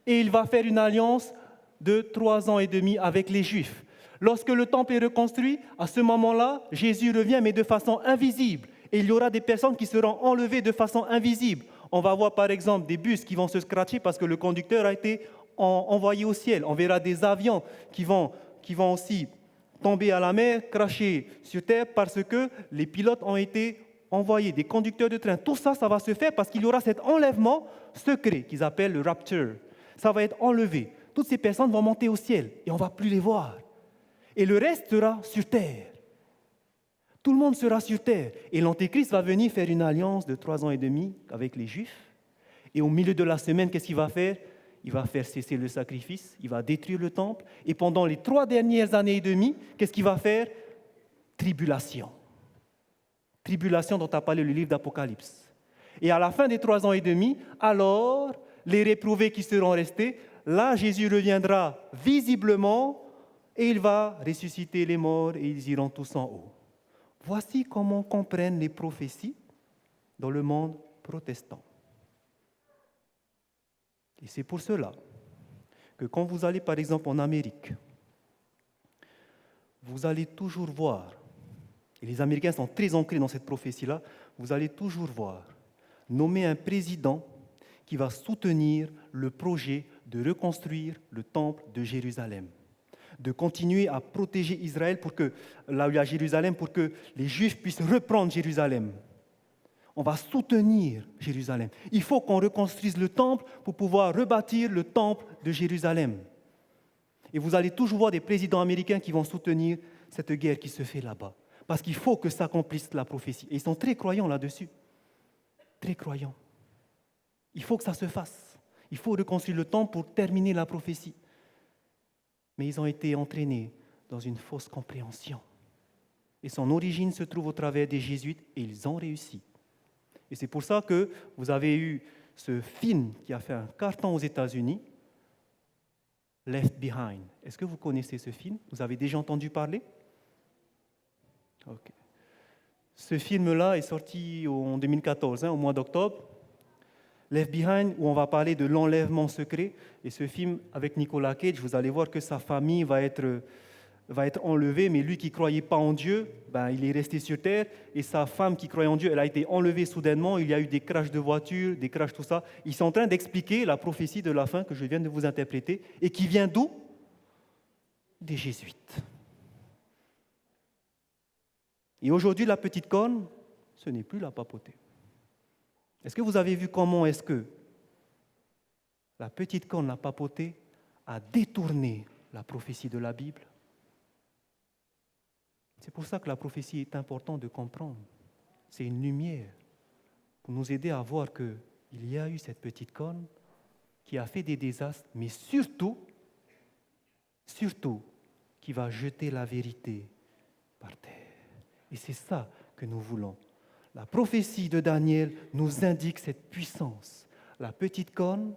et il va faire une alliance de 3 ans et demi avec les Juifs. Lorsque le temple est reconstruit, à ce moment-là, Jésus revient, mais de façon invisible. Et il y aura des personnes qui seront enlevées de façon invisible. On va voir par exemple des bus qui vont se scratcher parce que le conducteur a été envoyé au ciel. On verra des avions qui vont aussi tomber à la mer, cracher sur terre parce que les pilotes ont été envoyés, des conducteurs de train. Tout ça, ça va se faire parce qu'il y aura cet enlèvement secret qu'ils appellent le rapture. Ça va être enlevé. Toutes ces personnes vont monter au ciel et on ne va plus les voir. Et le reste sera sur terre. Tout le monde sera sur terre. Et l'antéchrist va venir faire une alliance de 3 ans et demi avec les Juifs. Et au milieu de la semaine, qu'est-ce qu'il va faire? Il va faire cesser le sacrifice, il va détruire le temple. Et pendant les 3 dernières années et demie, qu'est-ce qu'il va faire? Tribulation. Tribulation dont a parlé le livre d'Apocalypse. Et à la fin des 3 ans et demi, alors, les réprouvés qui seront restés, là, Jésus reviendra visiblement et il va ressusciter les morts et ils iront tous en haut. Voici comment comprennent les prophéties dans le monde protestant. Et c'est pour cela que quand vous allez par exemple en Amérique, vous allez toujours voir, et les Américains sont très ancrés dans cette prophétie-là, vous allez toujours voir nommer un président qui va soutenir le projet de reconstruire le temple de Jérusalem, de continuer à protéger Israël là où il y a Jérusalem, pour que les Juifs puissent reprendre Jérusalem. On va soutenir Jérusalem. Il faut qu'on reconstruise le temple pour pouvoir rebâtir le temple de Jérusalem. Et vous allez toujours voir des présidents américains qui vont soutenir cette guerre qui se fait là-bas. Parce qu'il faut que s'accomplisse la prophétie. Et ils sont très croyants là-dessus. Très croyants. Il faut que ça se fasse. Il faut reconstruire le temple pour terminer la prophétie. Mais ils ont été entraînés dans une fausse compréhension. Et son origine se trouve au travers des Jésuites et ils ont réussi. Et c'est pour ça que vous avez eu ce film qui a fait un carton aux États-Unis, Left Behind. Est-ce que vous connaissez ce film? Vous avez déjà entendu parler? Okay. Ce film-là est sorti en 2014, au mois d'octobre. Left Behind, où on va parler de l'enlèvement secret. Et ce film, avec Nicolas Cage, vous allez voir que sa famille va être enlevée, mais lui qui ne croyait pas en Dieu, il est resté sur terre. Et sa femme qui croyait en Dieu, elle a été enlevée soudainement. Il y a eu des crashs de voitures, des crashs, tout ça. Ils sont en train d'expliquer la prophétie de la fin que je viens de vous interpréter. Et qui vient d'où? Des Jésuites. Et aujourd'hui, la petite corne, ce n'est plus la papauté. Est-ce que vous avez vu comment est-ce que la petite corne, la papauté, a détourné la prophétie de la Bible? C'est pour ça que la prophétie est importante de comprendre. C'est une lumière pour nous aider à voir qu'il y a eu cette petite corne qui a fait des désastres, mais surtout, qui va jeter la vérité par terre. Et c'est ça que nous voulons. La prophétie de Daniel nous indique cette puissance. La petite corne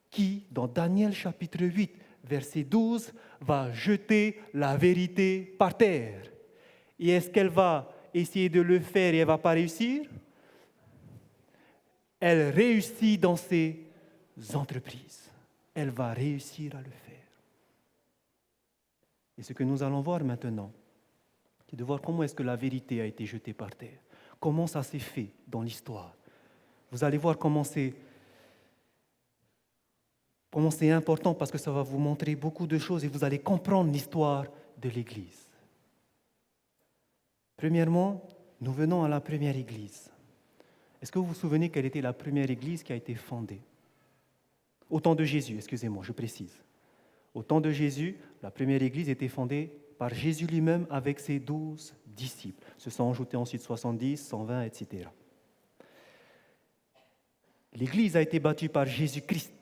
qui, dans Daniel chapitre 8, verset 12, va jeter la vérité par terre. Et est-ce qu'elle va essayer de le faire et elle ne va pas réussir? Elle réussit dans ses entreprises. Elle va réussir à le faire. Et ce que nous allons voir maintenant, c'est de voir comment est-ce que la vérité a été jetée par terre. Comment ça s'est fait dans l'histoire. Vous allez voir comment c'est important parce que ça va vous montrer beaucoup de choses et vous allez comprendre l'histoire de l'Église. Premièrement, nous venons à la première Église. Est-ce que vous vous souvenez quelle était la première Église qui a été fondée? Au temps de Jésus, excusez-moi, je précise. Au temps de Jésus, la première Église était fondée par Jésus lui-même avec ses 12 disciples. Se sont ajoutés ensuite 70, 120, etc. L'Église a été bâtie par Jésus-Christ.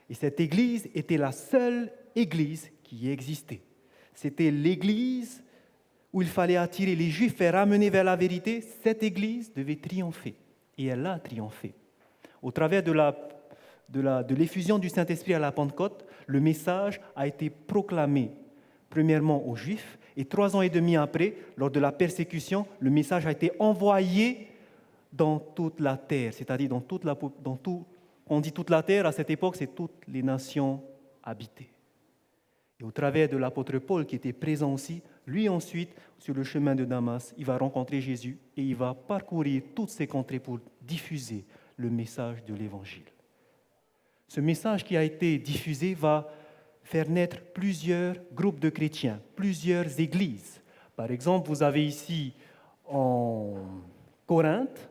Et cette Église était la seule Église qui existait. C'était l'Église où il fallait attirer les Juifs et ramener vers la vérité. Cette Église devait triompher. Et elle a triomphé. Au travers de l'effusion du Saint-Esprit à la Pentecôte, le message a été proclamé premièrement aux Juifs, et 3 ans et demi après, lors de la persécution, le message a été envoyé dans toute la terre, c'est-à-dire on dit toute la terre, à cette époque, c'est toutes les nations habitées. Et au travers de l'apôtre Paul, qui était présent aussi, lui ensuite, sur le chemin de Damas, il va rencontrer Jésus et il va parcourir toutes ces contrées pour diffuser le message de l'Évangile. Ce message qui a été diffusé va faire naître plusieurs groupes de chrétiens, plusieurs églises. Par exemple, vous avez ici en Corinthe,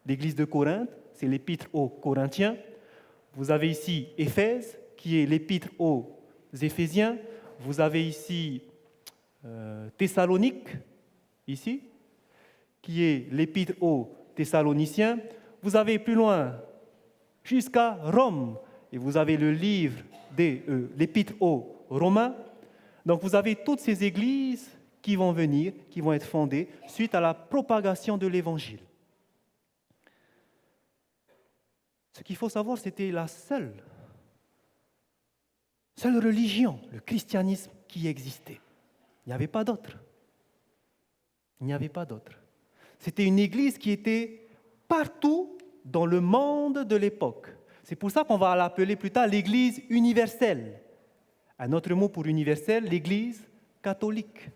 l'église de Corinthe, c'est l'épître aux Corinthiens. Vous avez ici Éphèse, qui est l'épître aux Éphésiens. Vous avez ici Thessalonique, ici, qui est l'épître aux Thessaloniciens. Vous avez plus loin, jusqu'à Rome, et vous avez le livre l'épître aux Romains. Donc vous avez toutes ces églises qui vont venir, qui vont être fondées suite à la propagation de l'Évangile. Ce qu'il faut savoir, c'était la seule religion, le christianisme, qui existait. Il n'y avait pas d'autre. Il n'y avait pas d'autre. C'était une église qui était partout dans le monde de l'époque. C'est pour ça qu'on va l'appeler plus tard l'église universelle. Un autre mot pour universel, l'église catholique.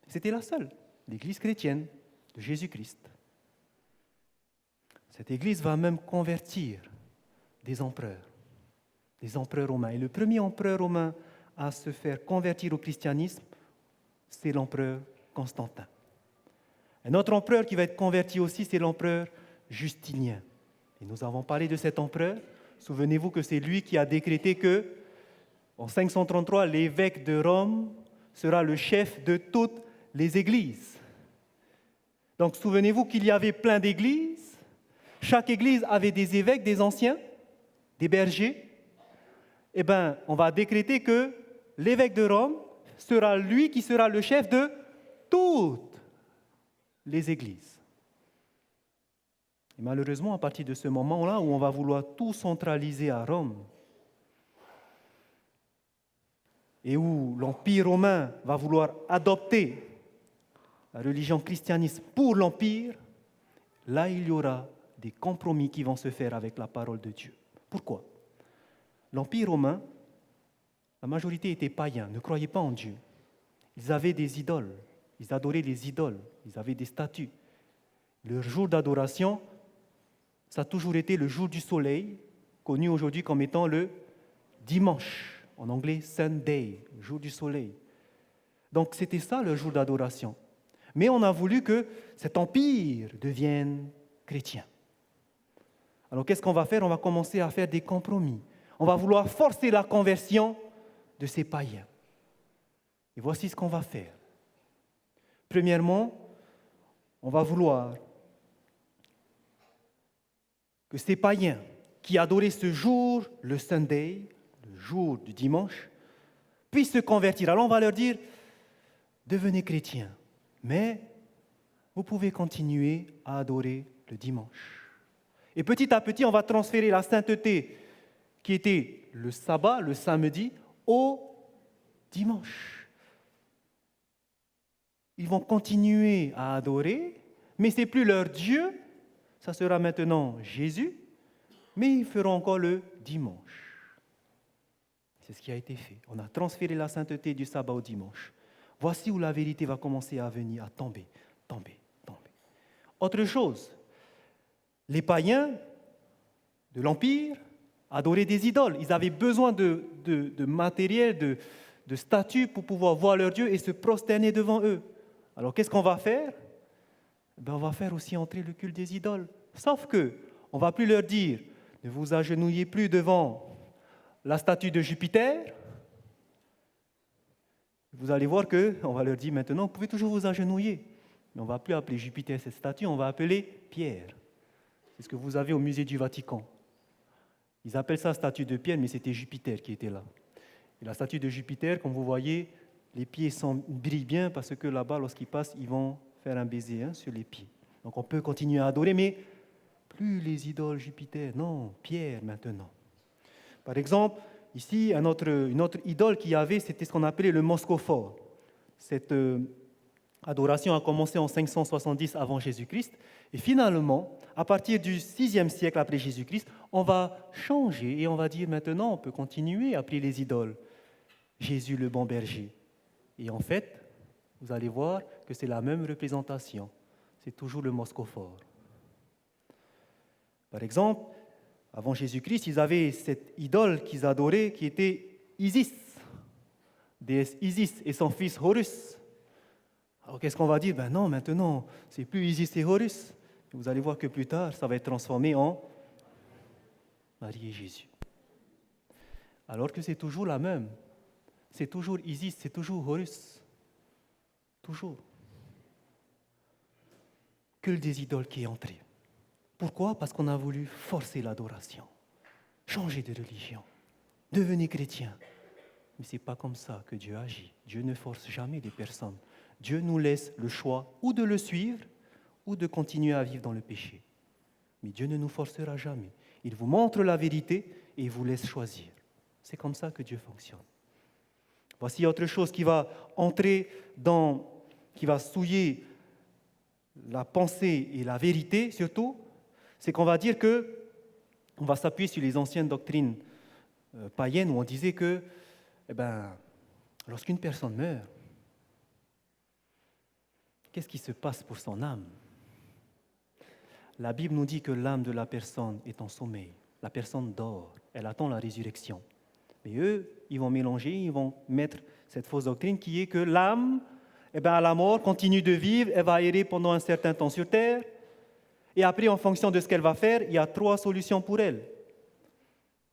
C'était la seule, l'église chrétienne de Jésus-Christ. Cette église va même convertir des empereurs. des empereurs romains. Et le premier empereur romain à se faire convertir au christianisme, c'est l'empereur Constantin. Un autre empereur qui va être converti aussi, c'est l'empereur Justinien. Et nous avons parlé de cet empereur. Souvenez-vous que c'est lui qui a décrété que, en 533, l'évêque de Rome sera le chef de toutes les églises. Donc souvenez-vous qu'il y avait plein d'églises. Chaque église avait des évêques, des anciens, des bergers. Eh bien, on va décréter que l'évêque de Rome sera lui qui sera le chef de toutes les églises. Et malheureusement, à partir de ce moment-là où on va vouloir tout centraliser à Rome et où l'Empire romain va vouloir adopter la religion christianisme pour l'Empire, là, il y aura des compromis qui vont se faire avec la parole de Dieu. Pourquoi ? L'Empire romain, la majorité était païen, ne croyait pas en Dieu. Ils avaient des idoles, ils adoraient les idoles, ils avaient des statues. Leur jour d'adoration, ça a toujours été le jour du soleil, connu aujourd'hui comme étant le dimanche, en anglais Sunday, le jour du soleil. Donc c'était ça le jour d'adoration. Mais on a voulu que cet empire devienne chrétien. Alors qu'est-ce qu'on va faire ? On va commencer à faire des compromis. On va vouloir forcer la conversion de ces païens. Et voici ce qu'on va faire. Premièrement, on va vouloir que ces païens qui adoraient ce jour, le Sunday, le jour du dimanche, puissent se convertir. Alors on va leur dire, devenez chrétiens, mais vous pouvez continuer à adorer le dimanche. Et petit à petit, on va transférer la sainteté qui était le sabbat, le samedi, au dimanche. Ils vont continuer à adorer, mais ce n'est plus leur Dieu, ça sera maintenant Jésus, mais ils feront encore le dimanche. C'est ce qui a été fait. On a transféré la sainteté du sabbat au dimanche. Voici où la vérité va commencer à venir, à tomber. Autre chose, les païens de l'Empire adoraient des idoles. Ils avaient besoin de matériel, de statues pour pouvoir voir leur Dieu et se prosterner devant eux. Alors qu'est-ce qu'on va faire ? On va faire aussi entrer le culte des idoles. Sauf que on ne va plus leur dire, ne vous agenouillez plus devant la statue de Jupiter. Vous allez voir qu'on va leur dire maintenant, vous pouvez toujours vous agenouiller. Mais on ne va plus appeler Jupiter cette statue, on va appeler Pierre. C'est ce que vous avez au musée du Vatican. Ils appellent ça statue de Pierre, mais c'était Jupiter qui était là. Et la statue de Jupiter, comme vous voyez, les pieds brillent bien parce que là-bas, lorsqu'ils passent, ils vont faire un baiser sur les pieds. Donc on peut continuer à adorer, mais plus les idoles Jupiter, non, Pierre maintenant. Par exemple, ici, une autre idole qu'il y avait, c'était ce qu'on appelait le moscophore. Cette adoration a commencé en 570 avant Jésus-Christ, et finalement, à partir du 6e siècle après Jésus-Christ, on va changer et on va dire maintenant, on peut continuer à appeler les idoles Jésus le bon berger. Et en fait, vous allez voir que c'est la même représentation. C'est toujours le moscophore. Par exemple, avant Jésus-Christ, ils avaient cette idole qu'ils adoraient qui était Isis, déesse Isis et son fils Horus. Alors qu'est-ce qu'on va dire ? Ben non, maintenant, c'est plus Isis et Horus. Vous allez voir que plus tard, ça va être transformé en Marie et Jésus. Alors que c'est toujours la même. C'est toujours Isis, c'est toujours Horus. Toujours. Culte des idoles qui est entré. Pourquoi ? Parce qu'on a voulu forcer l'adoration, changer de religion, devenir chrétien. Mais ce n'est pas comme ça que Dieu agit. Dieu ne force jamais les personnes. Dieu nous laisse le choix ou de le suivre ou de continuer à vivre dans le péché. Mais Dieu ne nous forcera jamais. Il vous montre la vérité et il vous laisse choisir. C'est comme ça que Dieu fonctionne. Voici autre chose qui va entrer qui va souiller la pensée et la vérité surtout, c'est qu'on va dire on va s'appuyer sur les anciennes doctrines païennes où on disait que, lorsqu'une personne meurt, qu'est-ce qui se passe pour son âme ? La Bible nous dit que l'âme de la personne est en sommeil. La personne dort, elle attend la résurrection. Mais eux, ils vont mélanger, ils vont mettre cette fausse doctrine qui est que l'âme, à la mort, continue de vivre, elle va errer pendant un certain temps sur terre, et après, en fonction de ce qu'elle va faire, il y a 3 solutions pour elle.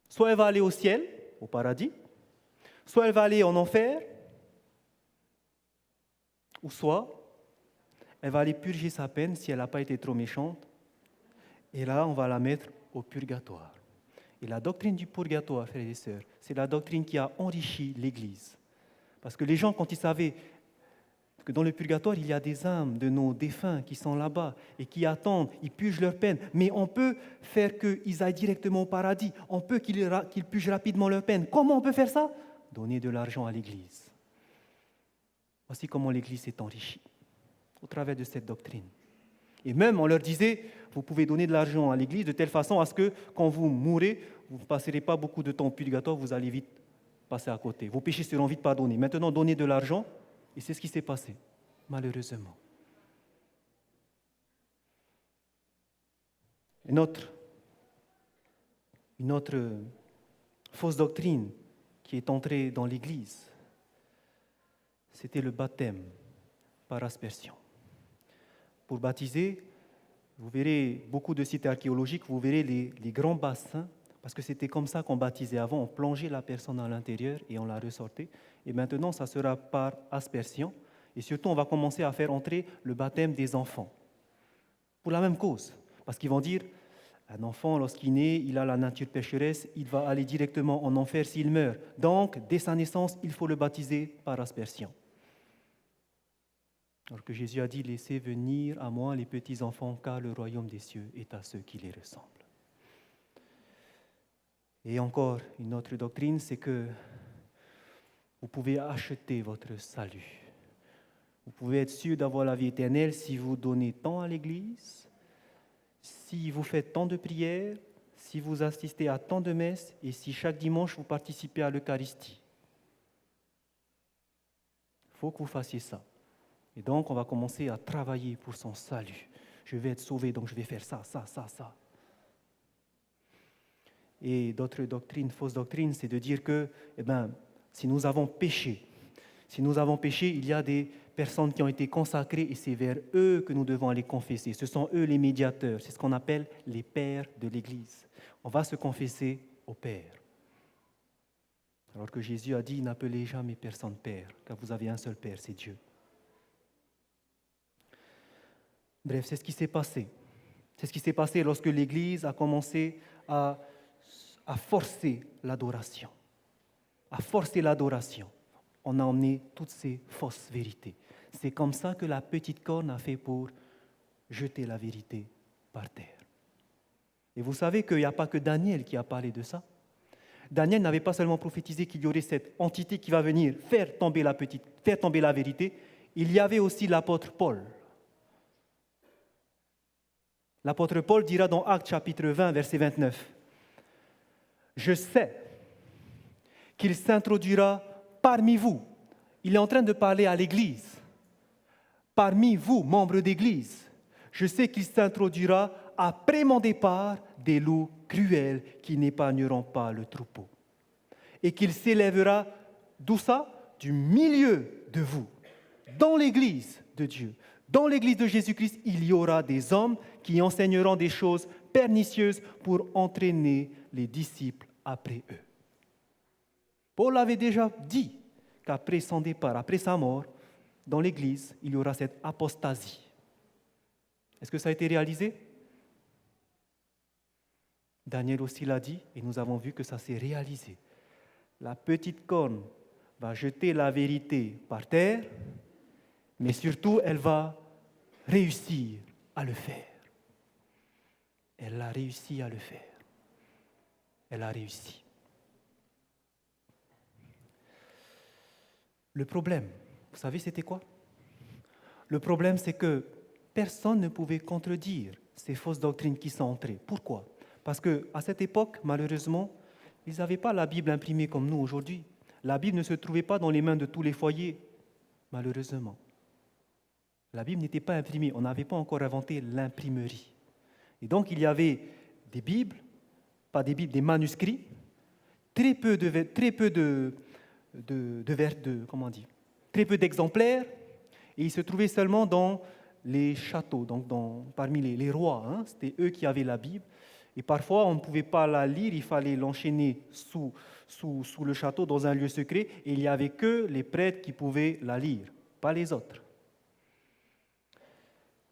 Soit elle va aller au ciel, au paradis, soit elle va aller en enfer, ou soit elle va aller purger sa peine si elle n'a pas été trop méchante, et là, on va la mettre au purgatoire. Et la doctrine du purgatoire, frères et sœurs, c'est la doctrine qui a enrichi l'Église. Parce que les gens, quand ils savaient que dans le purgatoire, il y a des âmes de nos défunts qui sont là-bas et qui attendent, ils purgent leur peine. Mais on peut faire qu'ils aillent directement au paradis. On peut qu'ils purgent rapidement leur peine. Comment on peut faire ça? Donner de l'argent à l'Église. Voici comment l'Église s'est enrichie, au travers de cette doctrine. Et même, on leur disait, vous pouvez donner de l'argent à l'Église de telle façon à ce que, quand vous mourrez, vous ne passerez pas beaucoup de temps au purgatoire, vous allez vite passer à côté. Vos péchés seront vite pardonnés. Maintenant, donnez de l'argent. Et c'est ce qui s'est passé, malheureusement. Une autre fausse doctrine qui est entrée dans l'Église, c'était le baptême par aspersion. Pour baptiser, vous verrez beaucoup de sites archéologiques, vous verrez les grands bassins, parce que c'était comme ça qu'on baptisait avant, on plongeait la personne à l'intérieur et on la ressortait. Et maintenant, ça sera par aspersion. Et surtout, on va commencer à faire entrer le baptême des enfants. Pour la même cause. Parce qu'ils vont dire, un enfant, lorsqu'il naît, il a la nature pécheresse, il va aller directement en enfer s'il meurt. Donc, dès sa naissance, il faut le baptiser par aspersion. Alors que Jésus a dit, laissez venir à moi les petits enfants, car le royaume des cieux est à ceux qui les ressemblent. Et encore, une autre doctrine, c'est que vous pouvez acheter votre salut. Vous pouvez être sûr d'avoir la vie éternelle si vous donnez tant à l'Église, si vous faites tant de prières, si vous assistez à tant de messes et si chaque dimanche vous participez à l'Eucharistie. Il faut que vous fassiez ça. Et donc, on va commencer à travailler pour son salut. Je vais être sauvé, donc je vais faire ça. Et d'autres doctrines, fausses doctrines, c'est de dire que, si nous avons péché, il y a des personnes qui ont été consacrées et c'est vers eux que nous devons aller confesser. Ce sont eux les médiateurs, c'est ce qu'on appelle les pères de l'Église. On va se confesser au Père. Alors que Jésus a dit, n'appelez jamais personne Père, car vous avez un seul Père, c'est Dieu. Bref, c'est ce qui s'est passé. C'est ce qui s'est passé lorsque l'Église a commencé à forcer l'adoration. À forcer l'adoration. On a emmené toutes ces fausses vérités. C'est comme ça que la petite corne a fait pour jeter la vérité par terre. Et vous savez qu'il n'y a pas que Daniel qui a parlé de ça. Daniel n'avait pas seulement prophétisé qu'il y aurait cette entité qui va venir faire tomber la vérité. Il y avait aussi l'apôtre Paul. L'apôtre Paul dira dans Actes chapitre 20, verset 29, « Je sais qu'il s'introduira parmi vous. » Il est en train de parler à l'Église. Parmi vous, membres d'Église, je sais qu'il s'introduira après mon départ des loups cruels qui n'épargneront pas le troupeau. Et qu'il s'élèvera, d'où ça? Du milieu de vous, dans l'Église de Dieu. Dans l'Église de Jésus-Christ, il y aura des hommes qui enseigneront des choses pernicieuses pour entraîner les disciples après eux. Paul avait déjà dit qu'après son départ, après sa mort, dans l'Église, il y aura cette apostasie. Est-ce que ça a été réalisé? Daniel aussi l'a dit et nous avons vu que ça s'est réalisé. La petite corne va jeter la vérité par terre, mais surtout, elle va réussir à le faire. Elle a réussi à le faire. Elle a réussi. Le problème, vous savez, c'était quoi? Le problème, c'est que personne ne pouvait contredire ces fausses doctrines qui sont entrées. Pourquoi? Parce qu'à cette époque, malheureusement, ils n'avaient pas la Bible imprimée comme nous aujourd'hui. La Bible ne se trouvait pas dans les mains de tous les foyers, malheureusement. La Bible n'était pas imprimée, on n'avait pas encore inventé l'imprimerie. Et donc, il y avait des Bibles pas des Bibles, des manuscrits, très peu très peu d'exemplaires, et ils se trouvaient seulement dans les châteaux, donc parmi les rois. Hein, c'était eux qui avaient la Bible. Et parfois, on ne pouvait pas la lire, il fallait l'enchaîner sous le château, dans un lieu secret, et il n'y avait que les prêtres qui pouvaient la lire, pas les autres.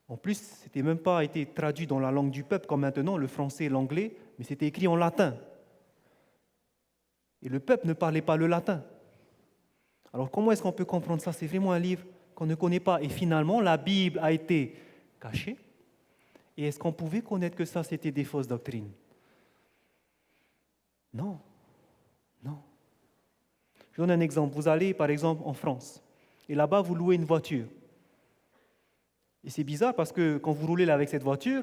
En plus, ce n'était même pas été traduit dans la langue du peuple, comme maintenant, le français et l'anglais, mais c'était écrit en latin. Et le peuple ne parlait pas le latin. Alors comment est-ce qu'on peut comprendre ça? C'est vraiment un livre qu'on ne connaît pas. Et finalement, la Bible a été cachée. Et est-ce qu'on pouvait connaître que ça, c'était des fausses doctrines? Non. Non. Je donne un exemple. Vous allez, par exemple, en France. Et là-bas, vous louez une voiture. Et c'est bizarre parce que quand vous roulez là avec cette voiture,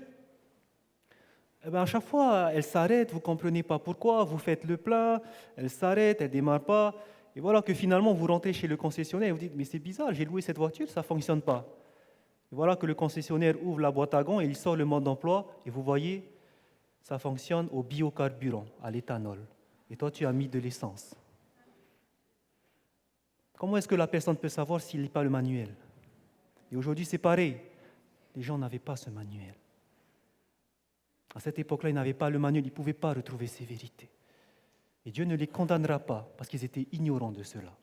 à chaque fois, elle s'arrête, vous ne comprenez pas pourquoi, vous faites le plein, elle s'arrête, elle ne démarre pas. Et voilà que finalement, vous rentrez chez le concessionnaire et vous dites « Mais c'est bizarre, j'ai loué cette voiture, ça ne fonctionne pas. » Et voilà que le concessionnaire ouvre la boîte à gants et il sort le mode d'emploi. Et vous voyez, ça fonctionne au biocarburant, à l'éthanol. Et toi, tu as mis de l'essence. Comment est-ce que la personne peut savoir s'il lit pas le manuel? Et aujourd'hui, c'est pareil. Les gens n'avaient pas ce manuel. À cette époque-là, ils n'avaient pas le manuel, ils ne pouvaient pas retrouver ces vérités. Et Dieu ne les condamnera pas parce qu'ils étaient ignorants de cela.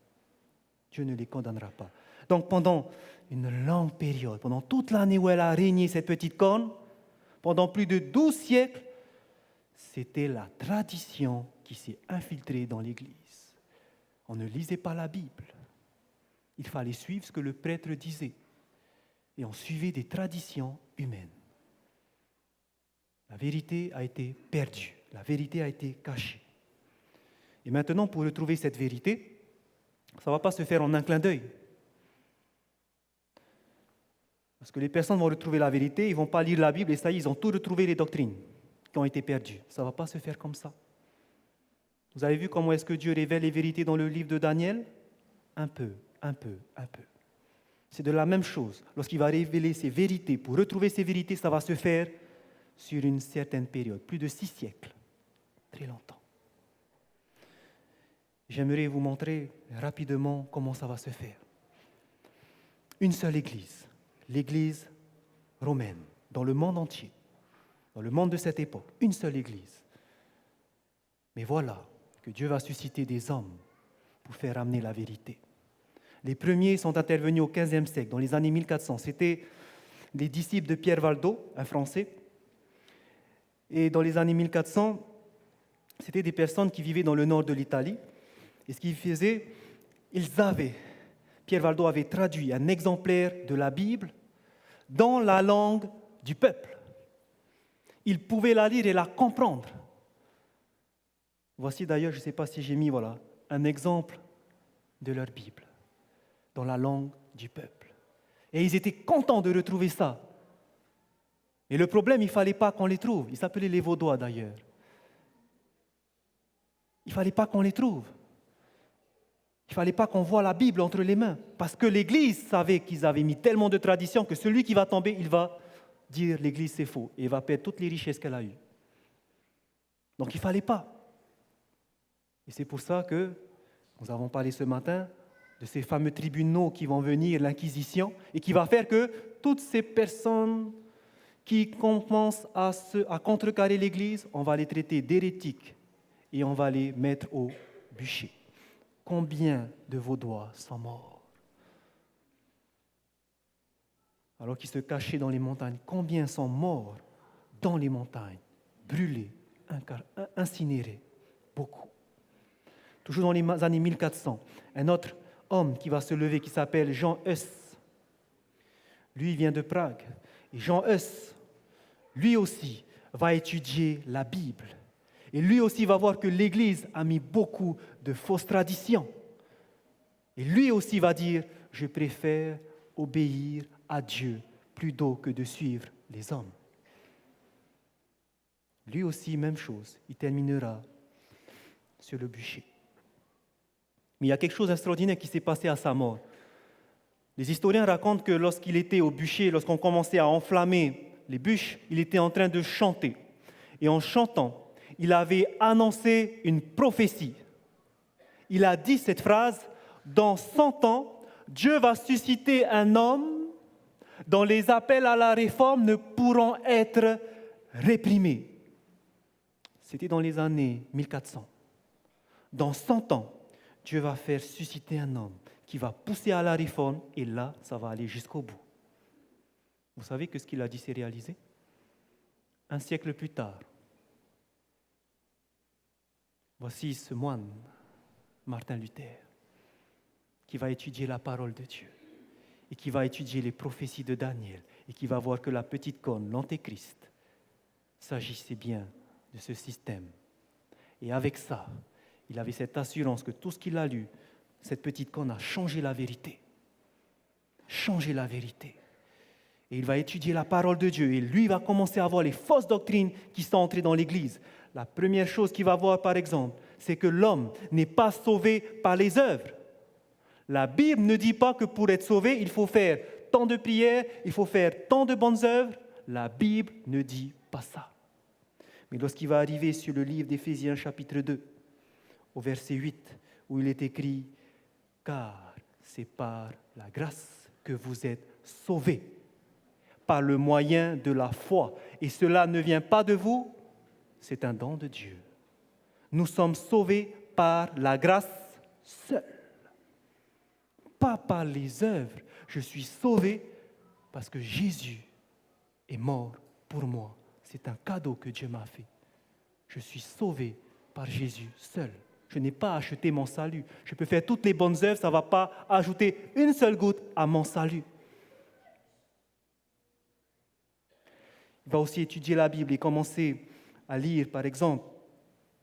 Dieu ne les condamnera pas. Donc pendant une longue période, pendant toute l'année où elle a régné, cette petite corne, pendant plus de 12 siècles, c'était la tradition qui s'est infiltrée dans l'Église. On ne lisait pas la Bible. Il fallait suivre ce que le prêtre disait. Et on suivait des traditions humaines. La vérité a été perdue. La vérité a été cachée. Et maintenant, pour retrouver cette vérité, ça ne va pas se faire en un clin d'œil. Parce que les personnes vont retrouver la vérité, ils ne vont pas lire la Bible et ça y est, ils ont tout retrouvé les doctrines qui ont été perdues. Ça ne va pas se faire comme ça. Vous avez vu comment est-ce que Dieu révèle les vérités dans le livre de Daniel? Un peu. C'est de la même chose. Lorsqu'il va révéler ses vérités, pour retrouver ces vérités, ça va se faire sur une certaine période, plus de 6 siècles, très longtemps. J'aimerais vous montrer rapidement comment ça va se faire. Une seule église, l'église romaine, dans le monde entier, dans le monde de cette époque, une seule église. Mais voilà que Dieu va susciter des hommes pour faire amener la vérité. Les premiers sont intervenus au XVe siècle, dans les années 1400. C'était les disciples de Pierre Valdo, un Français. Et dans les années 1400, c'était des personnes qui vivaient dans le nord de l'Italie. Et ce qu'ils faisaient, Pierre Valdo avait traduit un exemplaire de la Bible dans la langue du peuple. Ils pouvaient la lire et la comprendre. Voici d'ailleurs, je ne sais pas si j'ai mis un exemple de leur Bible dans la langue du peuple. Et ils étaient contents de retrouver ça. Et le problème, il ne fallait pas qu'on les trouve. Ils s'appelaient les Vaudois d'ailleurs. Il ne fallait pas qu'on les trouve. Il ne fallait pas qu'on voie la Bible entre les mains. Parce que l'Église savait qu'ils avaient mis tellement de traditions que celui qui va tomber, il va dire l'Église c'est faux. Et il va perdre toutes les richesses qu'elle a eues. Donc il ne fallait pas. Et c'est pour ça que nous avons parlé ce matin de ces fameux tribunaux qui vont venir, l'Inquisition, et qui va faire que toutes ces personnes qui commencent à contrecarrer l'Église, on va les traiter d'hérétiques et on va les mettre au bûcher. Combien de Vaudois sont morts? Alors qu'ils se cachaient dans les montagnes, combien sont morts dans les montagnes, brûlés, incinérés? Beaucoup. Toujours dans les années 1400, un autre homme qui va se lever, qui s'appelle Jean Hus. Lui, il vient de Prague. Et Jean Hus, lui aussi, va étudier la Bible. Et lui aussi va voir que l'Église a mis beaucoup de fausses traditions. Et lui aussi va dire, je préfère obéir à Dieu plutôt que de suivre les hommes. Lui aussi, même chose, il terminera sur le bûcher. Mais il y a quelque chose d'extraordinaire qui s'est passé à sa mort. Les historiens racontent que lorsqu'il était au bûcher, lorsqu'on commençait à enflammer les bûches, il était en train de chanter. Et en chantant, il avait annoncé une prophétie. Il a dit cette phrase, « Dans 100 ans, Dieu va susciter un homme dont les appels à la réforme ne pourront être réprimés. » C'était dans les années 1400. Dans 100 ans, Dieu va faire susciter un homme qui va pousser à la réforme et là, ça va aller jusqu'au bout. Vous savez que ce qu'il a dit s'est réalisé? Un siècle plus tard, voici ce moine, Martin Luther, qui va étudier la parole de Dieu et qui va étudier les prophéties de Daniel et qui va voir que la petite corne, l'Antéchrist, s'agissait bien de ce système. Et avec ça, il avait cette assurance que tout ce qu'il a lu, cette petite corne a changé la vérité. Changé la vérité. Et il va étudier la parole de Dieu et lui va commencer à voir les fausses doctrines qui sont entrées dans l'Église. La première chose qu'il va voir, par exemple, c'est que l'homme n'est pas sauvé par les œuvres. La Bible ne dit pas que pour être sauvé, il faut faire tant de prières, il faut faire tant de bonnes œuvres. La Bible ne dit pas ça. Mais lorsqu'il va arriver sur le livre d'Éphésiens chapitre 2, au verset 8, où il est écrit « Car c'est par la grâce que vous êtes sauvés, par le moyen de la foi. Et cela ne vient pas de vous, c'est un don de Dieu. Nous sommes sauvés par la grâce seule, pas par les œuvres. Je suis sauvé parce que Jésus est mort pour moi. C'est un cadeau que Dieu m'a fait. Je suis sauvé par Jésus seul. Je n'ai pas acheté mon salut. Je peux faire toutes les bonnes œuvres, ça ne va pas ajouter une seule goutte à mon salut. Il va aussi étudier la Bible et commencer à lire, par exemple,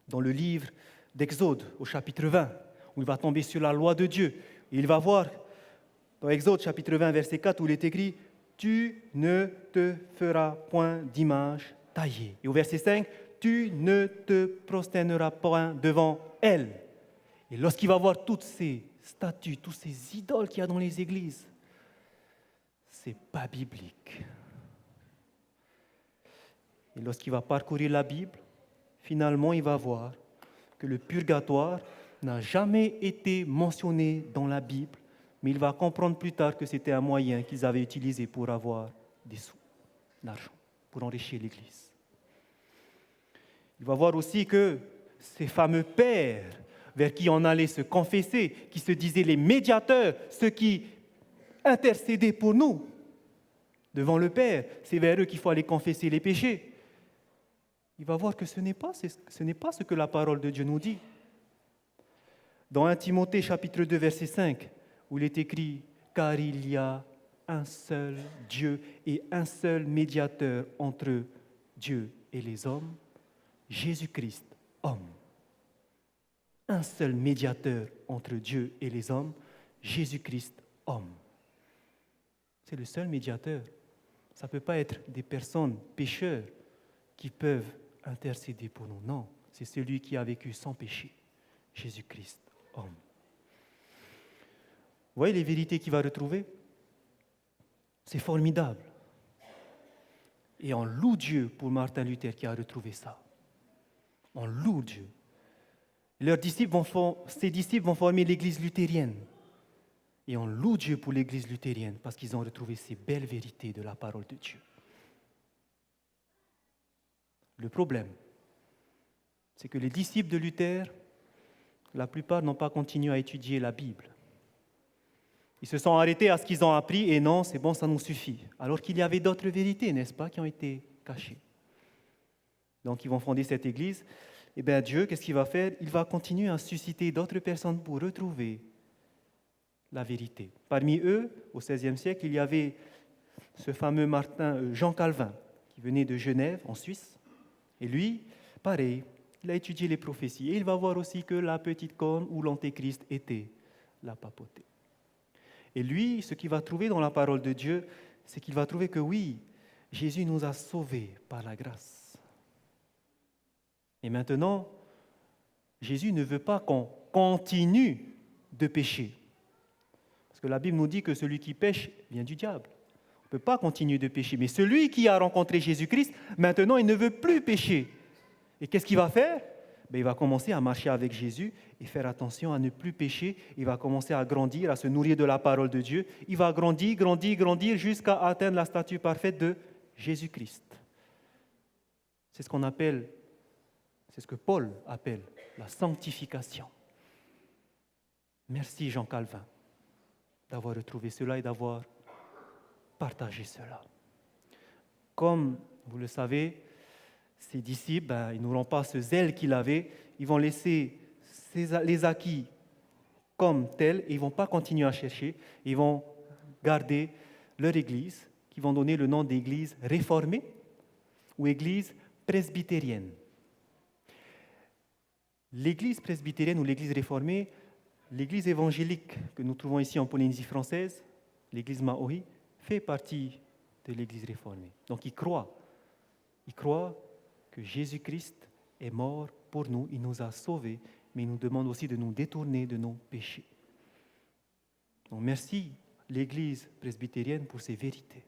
dans le livre d'Exode, au chapitre 20, où il va tomber sur la loi de Dieu. Et il va voir, dans Exode, chapitre 20, verset 4, où il est écrit « Tu ne te feras point d'image taillée ». Et au verset 5, « Tu ne te prosterneras point devant elle ». Et lorsqu'il va voir toutes ces statues, tous ces idoles qu'il y a dans les églises, c'est pas biblique. Et lorsqu'il va parcourir la Bible, finalement, il va voir que le purgatoire n'a jamais été mentionné dans la Bible, mais il va comprendre plus tard que c'était un moyen qu'ils avaient utilisé pour avoir des sous, l'argent, pour enrichir l'Église. Il va voir aussi que ces fameux pères vers qui on allait se confesser, qui se disaient les médiateurs, ceux qui intercédaient pour nous devant le Père, c'est vers eux qu'il faut aller confesser les péchés. Il va voir que ce n'est pas ce que la parole de Dieu nous dit. Dans 1 Timothée chapitre 2 verset 5, où il est écrit « Car il y a un seul Dieu et un seul médiateur entre Dieu et les hommes, Jésus-Christ, homme. » Un seul médiateur entre Dieu et les hommes, Jésus-Christ, homme. C'est le seul médiateur. Ça ne peut pas être des personnes pécheurs qui peuvent intercéder pour nous. Non, c'est celui qui a vécu sans péché, Jésus-Christ, homme. Vous voyez les vérités qu'il va retrouver? C'est formidable. Et on loue Dieu pour Martin Luther qui a retrouvé ça. On loue Dieu. Ses disciples vont former l'Église luthérienne. Et on loue Dieu pour l'Église luthérienne parce qu'ils ont retrouvé ces belles vérités de la parole de Dieu. Le problème, c'est que les disciples de Luther, la plupart n'ont pas continué à étudier la Bible. Ils se sont arrêtés à ce qu'ils ont appris et non, c'est bon, ça nous suffit. Alors qu'il y avait d'autres vérités, n'est-ce pas, qui ont été cachées. Donc ils vont fonder cette église. Et bien Dieu, qu'est-ce qu'il va faire? Il va continuer à susciter d'autres personnes pour retrouver la vérité. Parmi eux, au XVIe siècle, il y avait ce fameux Jean Calvin, qui venait de Genève, en Suisse. Et lui, pareil, il a étudié les prophéties. Et il va voir aussi que la petite corne ou l'antéchrist était la papauté. Et lui, ce qu'il va trouver dans la parole de Dieu, c'est qu'il va trouver que oui, Jésus nous a sauvés par la grâce. Et maintenant, Jésus ne veut pas qu'on continue de pécher. Parce que la Bible nous dit que celui qui pêche vient du diable. On ne peut pas continuer de pécher. Mais celui qui a rencontré Jésus-Christ, maintenant, il ne veut plus pécher. Et qu'est-ce qu'il va faire? Il va commencer à marcher avec Jésus et faire attention à ne plus pécher. Il va commencer à grandir, à se nourrir de la parole de Dieu. Il va grandir, grandir, grandir jusqu'à atteindre la stature parfaite de Jésus-Christ. C'est ce qu'on appelle, c'est ce que Paul appelle la sanctification. Merci Jean Calvin d'avoir retrouvé cela et d'avoir partagé cela. Comme vous le savez, ses disciples, ils n'auront pas ce zèle qu'il avait, ils vont laisser les acquis comme tels et ils ne vont pas continuer à chercher, ils vont garder leur église, qui vont donner le nom d'église réformée ou église presbytérienne. L'église presbytérienne ou l'église réformée, l'église évangélique que nous trouvons ici en Polynésie française, l'église Maori, fait partie de l'église réformée. Donc ils croient que Jésus-Christ est mort pour nous, il nous a sauvés, mais il nous demande aussi de nous détourner de nos péchés. Donc merci l'Église presbytérienne pour ces vérités.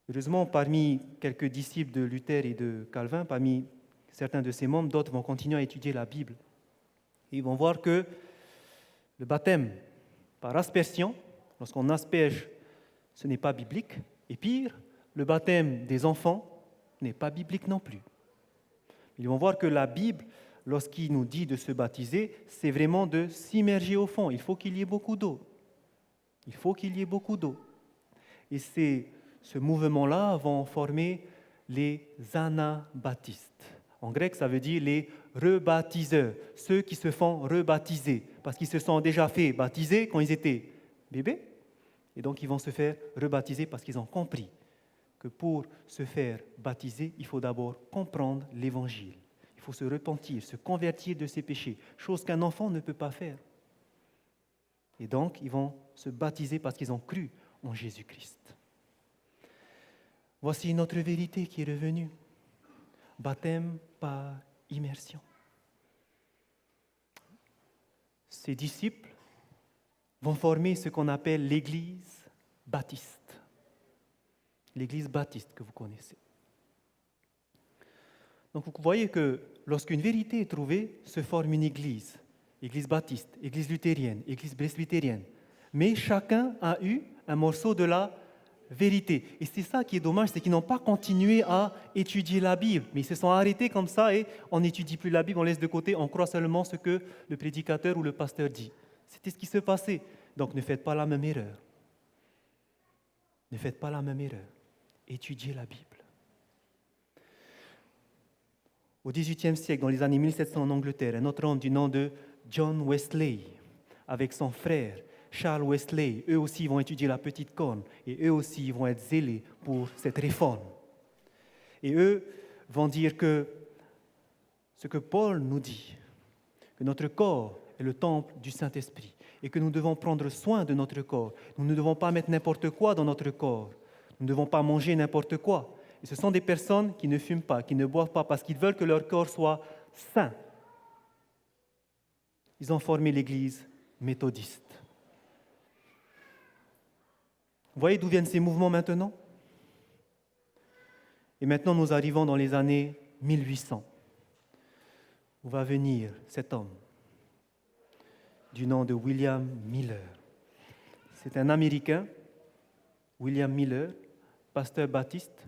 Heureusement, parmi quelques disciples de Luther et de Calvin, parmi certains de ses membres, d'autres vont continuer à étudier la Bible. Et ils vont voir que le baptême par aspersion, lorsqu'on asperge, ce n'est pas biblique. Et pire, le baptême des enfants n'est pas biblique non plus. Ils vont voir que la Bible, lorsqu'il nous dit de se baptiser, c'est vraiment de s'immerger au fond. Il faut qu'il y ait beaucoup d'eau. Il faut qu'il y ait beaucoup d'eau. Et ce mouvement-là vont former les anabaptistes. En grec, ça veut dire les rebaptiseurs, ceux qui se font rebaptiser, parce qu'ils se sont déjà fait baptiser quand ils étaient bébés. Et donc, ils vont se faire rebaptiser parce qu'ils ont compris que pour se faire baptiser, il faut d'abord comprendre l'Évangile. Il faut se repentir, se convertir de ses péchés, chose qu'un enfant ne peut pas faire. Et donc, ils vont se baptiser parce qu'ils ont cru en Jésus-Christ. Voici une autre vérité qui est revenue. Baptême par immersion. Ces disciples vont former ce qu'on appelle l'Église baptiste. L'Église baptiste que vous connaissez. Donc vous voyez que lorsqu'une vérité est trouvée, se forme une église. Église baptiste, église luthérienne, église presbytérienne. Mais chacun a eu un morceau de la vérité. Et c'est ça qui est dommage, c'est qu'ils n'ont pas continué à étudier la Bible. Mais ils se sont arrêtés comme ça et on n'étudie plus la Bible, on laisse de côté, on croit seulement ce que le prédicateur ou le pasteur dit. C'était ce qui se passait. Donc ne faites pas la même erreur. Ne faites pas la même erreur. Étudiez la Bible. Au XVIIIe siècle, dans les années 1700 en Angleterre, un autre homme du nom de John Wesley, avec son frère Charles Wesley, eux aussi vont étudier la petite corne et eux aussi vont être zélés pour cette réforme. Et eux vont dire que ce que Paul nous dit, que notre corps est le temple du Saint-Esprit et que nous devons prendre soin de notre corps. Nous ne devons pas mettre n'importe quoi dans notre corps. Nous ne devons pas manger n'importe quoi. Et ce sont des personnes qui ne fument pas, qui ne boivent pas, parce qu'ils veulent que leur corps soit sain. Ils ont formé l'Église méthodiste. Vous voyez d'où viennent ces mouvements maintenant? Et maintenant, nous arrivons dans les années 1800, où va venir cet homme du nom de William Miller. C'est un Américain, William Miller, pasteur baptiste,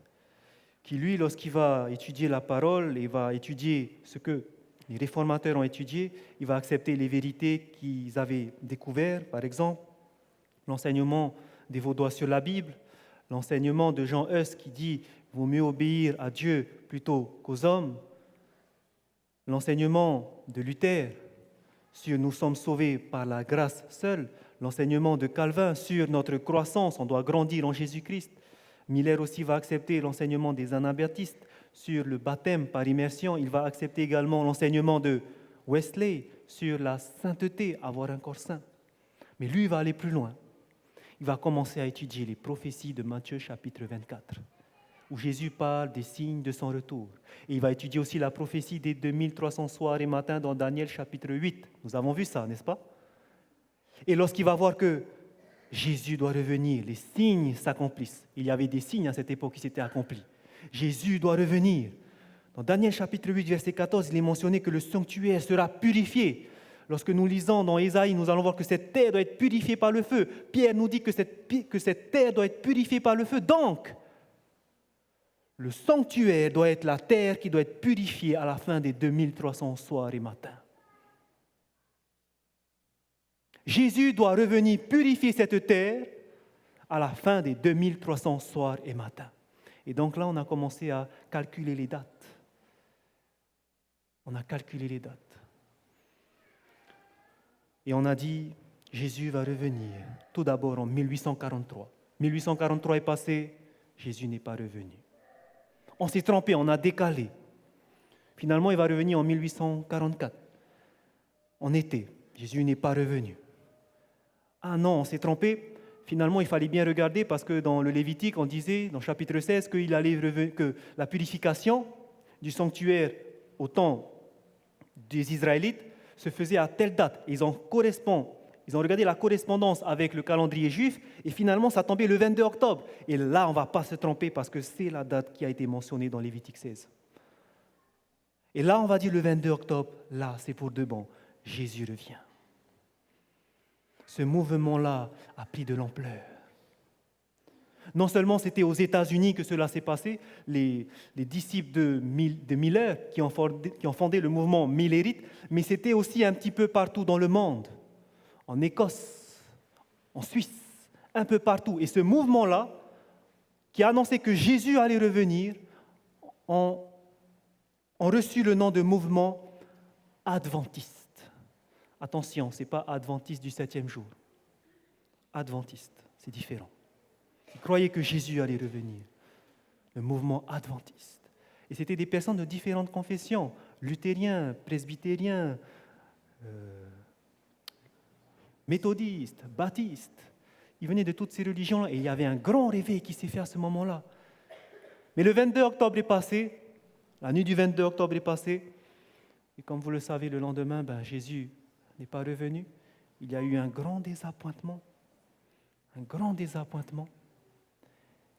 qui lui, lorsqu'il va étudier la parole, il va étudier ce que les réformateurs ont étudié, il va accepter les vérités qu'ils avaient découvertes, par exemple, l'enseignement des Vaudois sur la Bible, l'enseignement de Jean Hus qui dit « vaut mieux obéir à Dieu plutôt qu'aux hommes », l'enseignement de Luther sur « nous sommes sauvés par la grâce seule », l'enseignement de Calvin sur notre croissance, on doit grandir en Jésus-Christ. Miller aussi va accepter l'enseignement des anabaptistes sur le baptême par immersion. Il va accepter également l'enseignement de Wesley sur la sainteté, avoir un corps saint. Mais lui, il va aller plus loin. Il va commencer à étudier les prophéties de Matthieu chapitre 24, où Jésus parle des signes de son retour. Et il va étudier aussi la prophétie des 2300 soirs et matins dans Daniel chapitre 8. Nous avons vu ça, n'est-ce pas? Et lorsqu'il va voir que Jésus doit revenir, les signes s'accomplissent. Il y avait des signes à cette époque qui s'étaient accomplis. Jésus doit revenir. Dans Daniel chapitre 8, verset 14, il est mentionné que le sanctuaire sera purifié. Lorsque nous lisons dans Ésaïe, nous allons voir que cette terre doit être purifiée par le feu. Pierre nous dit que cette terre doit être purifiée par le feu. Donc, le sanctuaire doit être la terre qui doit être purifiée à la fin des 2300 soirs et matins. Jésus doit revenir purifier cette terre à la fin des 2300 soirs et matins. Et donc là, on a commencé à calculer les dates. On a calculé les dates. Et on a dit, Jésus va revenir tout d'abord en 1843. 1843 est passé, Jésus n'est pas revenu. On s'est trompé, on a décalé. Finalement, il va revenir en 1844. En été, Jésus n'est pas revenu. Ah non, on s'est trompé. Finalement, il fallait bien regarder parce que dans le Lévitique, on disait, dans le chapitre 16, que la purification du sanctuaire au temps des Israélites se faisait à telle date. Ils ont regardé la correspondance avec le calendrier juif et finalement, ça tombait le 22 octobre. Et là, on ne va pas se tromper parce que c'est la date qui a été mentionnée dans Lévitique 16. Et là, on va dire le 22 octobre, là, c'est pour de bon. Jésus revient. Ce mouvement-là a pris de l'ampleur. Non seulement c'était aux États-Unis que cela s'est passé, les disciples de Miller qui ont fondé le mouvement millérite, mais c'était aussi un petit peu partout dans le monde, en Écosse, en Suisse, un peu partout. Et ce mouvement-là, qui a annoncé que Jésus allait revenir, ont reçu le nom de mouvement adventiste. Attention, ce n'est pas adventiste du 7e jour. Adventiste, c'est différent. Ils croyaient que Jésus allait revenir. Le mouvement adventiste. Et c'était des personnes de différentes confessions, luthériens, presbytériens, méthodistes, baptistes. Ils venaient de toutes ces religions-là et il y avait un grand réveil qui s'est fait à ce moment-là. Mais le 22 octobre est passé, la nuit du 22 octobre est passée, et comme vous le savez, le lendemain, Jésus n'est pas revenu. Il y a eu un grand désappointement. Un grand désappointement.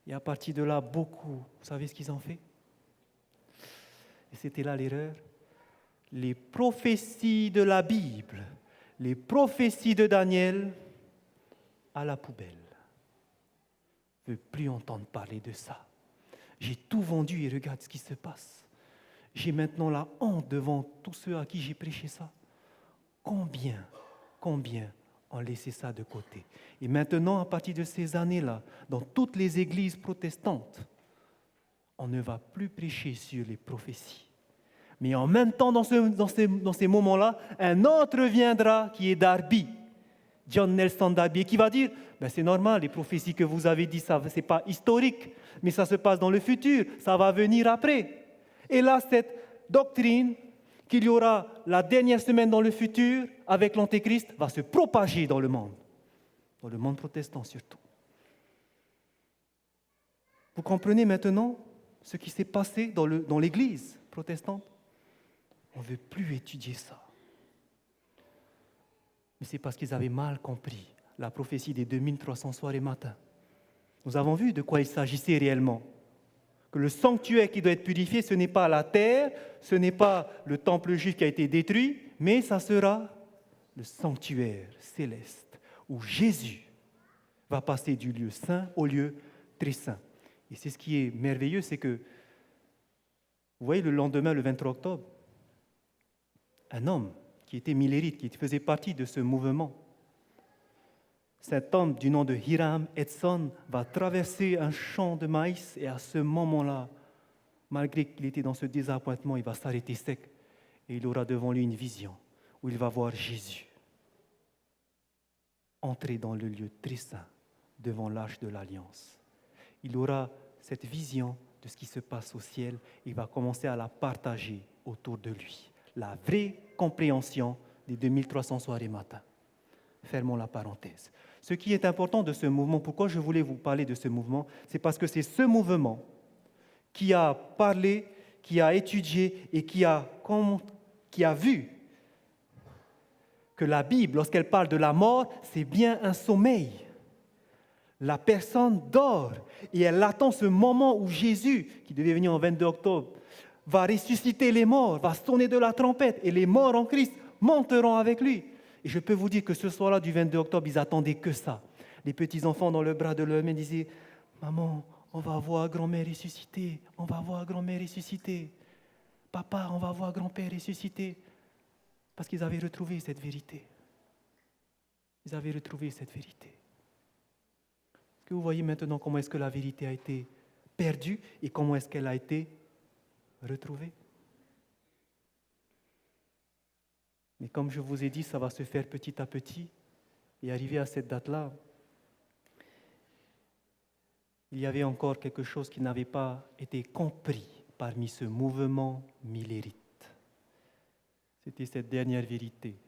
Et à partir de là, beaucoup, vous savez ce qu'ils ont fait? Et c'était là l'erreur. Les prophéties de la Bible, les prophéties de Daniel, à la poubelle. Je ne veux plus entendre parler de ça. J'ai tout vendu et regarde ce qui se passe. J'ai maintenant la honte devant tous ceux à qui j'ai prêché ça. Combien ont laissé ça de côté? Et maintenant, à partir de ces années-là, dans toutes les églises protestantes, on ne va plus prêcher sur les prophéties. Mais en même temps, dans ces moments-là, un autre viendra qui est Darby, John Nelson Darby, qui va dire, c'est normal, les prophéties que vous avez dites, ce n'est pas historique, mais ça se passe dans le futur, ça va venir après. Et là, cette doctrine qu'il y aura la dernière semaine dans le futur avec l'Antéchrist va se propager dans le monde protestant surtout. Vous comprenez maintenant ce qui s'est passé dans l'Église protestante? On ne veut plus étudier ça. Mais c'est parce qu'ils avaient mal compris la prophétie des 2300 soirs et matins. Nous avons vu de quoi il s'agissait réellement. Que le sanctuaire qui doit être purifié, ce n'est pas la terre, ce n'est pas le temple juif qui a été détruit, mais ça sera le sanctuaire céleste où Jésus va passer du lieu saint au lieu très saint. Et c'est ce qui est merveilleux, c'est que, vous voyez, le lendemain, le 23 octobre, un homme qui était millérite, qui faisait partie de ce mouvement, cet homme du nom de Hiram Edson va traverser un champ de maïs et à ce moment-là, malgré qu'il était dans ce désappointement, il va s'arrêter sec et il aura devant lui une vision où il va voir Jésus entrer dans le lieu très saint devant l'arche de l'Alliance. Il aura cette vision de ce qui se passe au ciel et il va commencer à la partager autour de lui. La vraie compréhension des 2300 soirs et matins. Fermons la parenthèse. Ce qui est important de ce mouvement, pourquoi je voulais vous parler de ce mouvement, c'est parce que c'est ce mouvement qui a parlé, qui a étudié et qui a vu que la Bible, lorsqu'elle parle de la mort, c'est bien un sommeil. La personne dort et elle attend ce moment où Jésus, qui devait venir en 22 octobre, va ressusciter les morts, va sonner de la trompette et les morts en Christ monteront avec lui. Et je peux vous dire que ce soir-là du 22 octobre, ils attendaient que ça. Les petits-enfants dans le bras de leur mère disaient « Maman, on va voir grand-mère ressusciter, on va voir grand-mère ressusciter. Papa, on va voir grand-père ressusciter. » Parce qu'ils avaient retrouvé cette vérité. Ils avaient retrouvé cette vérité. Est-ce que vous voyez maintenant comment est-ce que la vérité a été perdue et comment est-ce qu'elle a été retrouvée? Mais comme je vous ai dit, ça va se faire petit à petit. Et arrivé à cette date-là, il y avait encore quelque chose qui n'avait pas été compris parmi ce mouvement millérite. C'était cette dernière vérité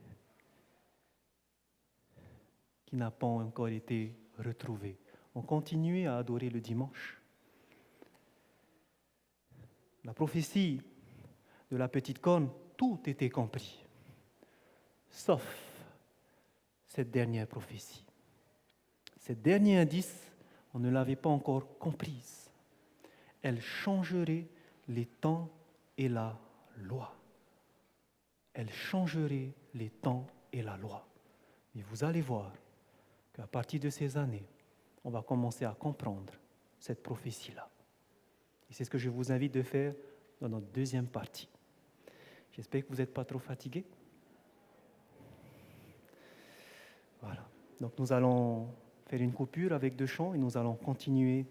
qui n'a pas encore été retrouvée. On continuait à adorer le dimanche. La prophétie de la petite corne, tout était compris, sauf cette dernière prophétie. Cette dernière indice, on ne l'avait pas encore comprise. Elle changerait les temps et la loi. Elle changerait les temps et la loi. Et vous allez voir qu'à partir de ces années, on va commencer à comprendre cette prophétie-là. Et c'est ce que je vous invite de faire dans notre deuxième partie. J'espère que vous n'êtes pas trop fatigués. Voilà. Donc nous allons faire une coupure avec 2 chants et nous allons continuer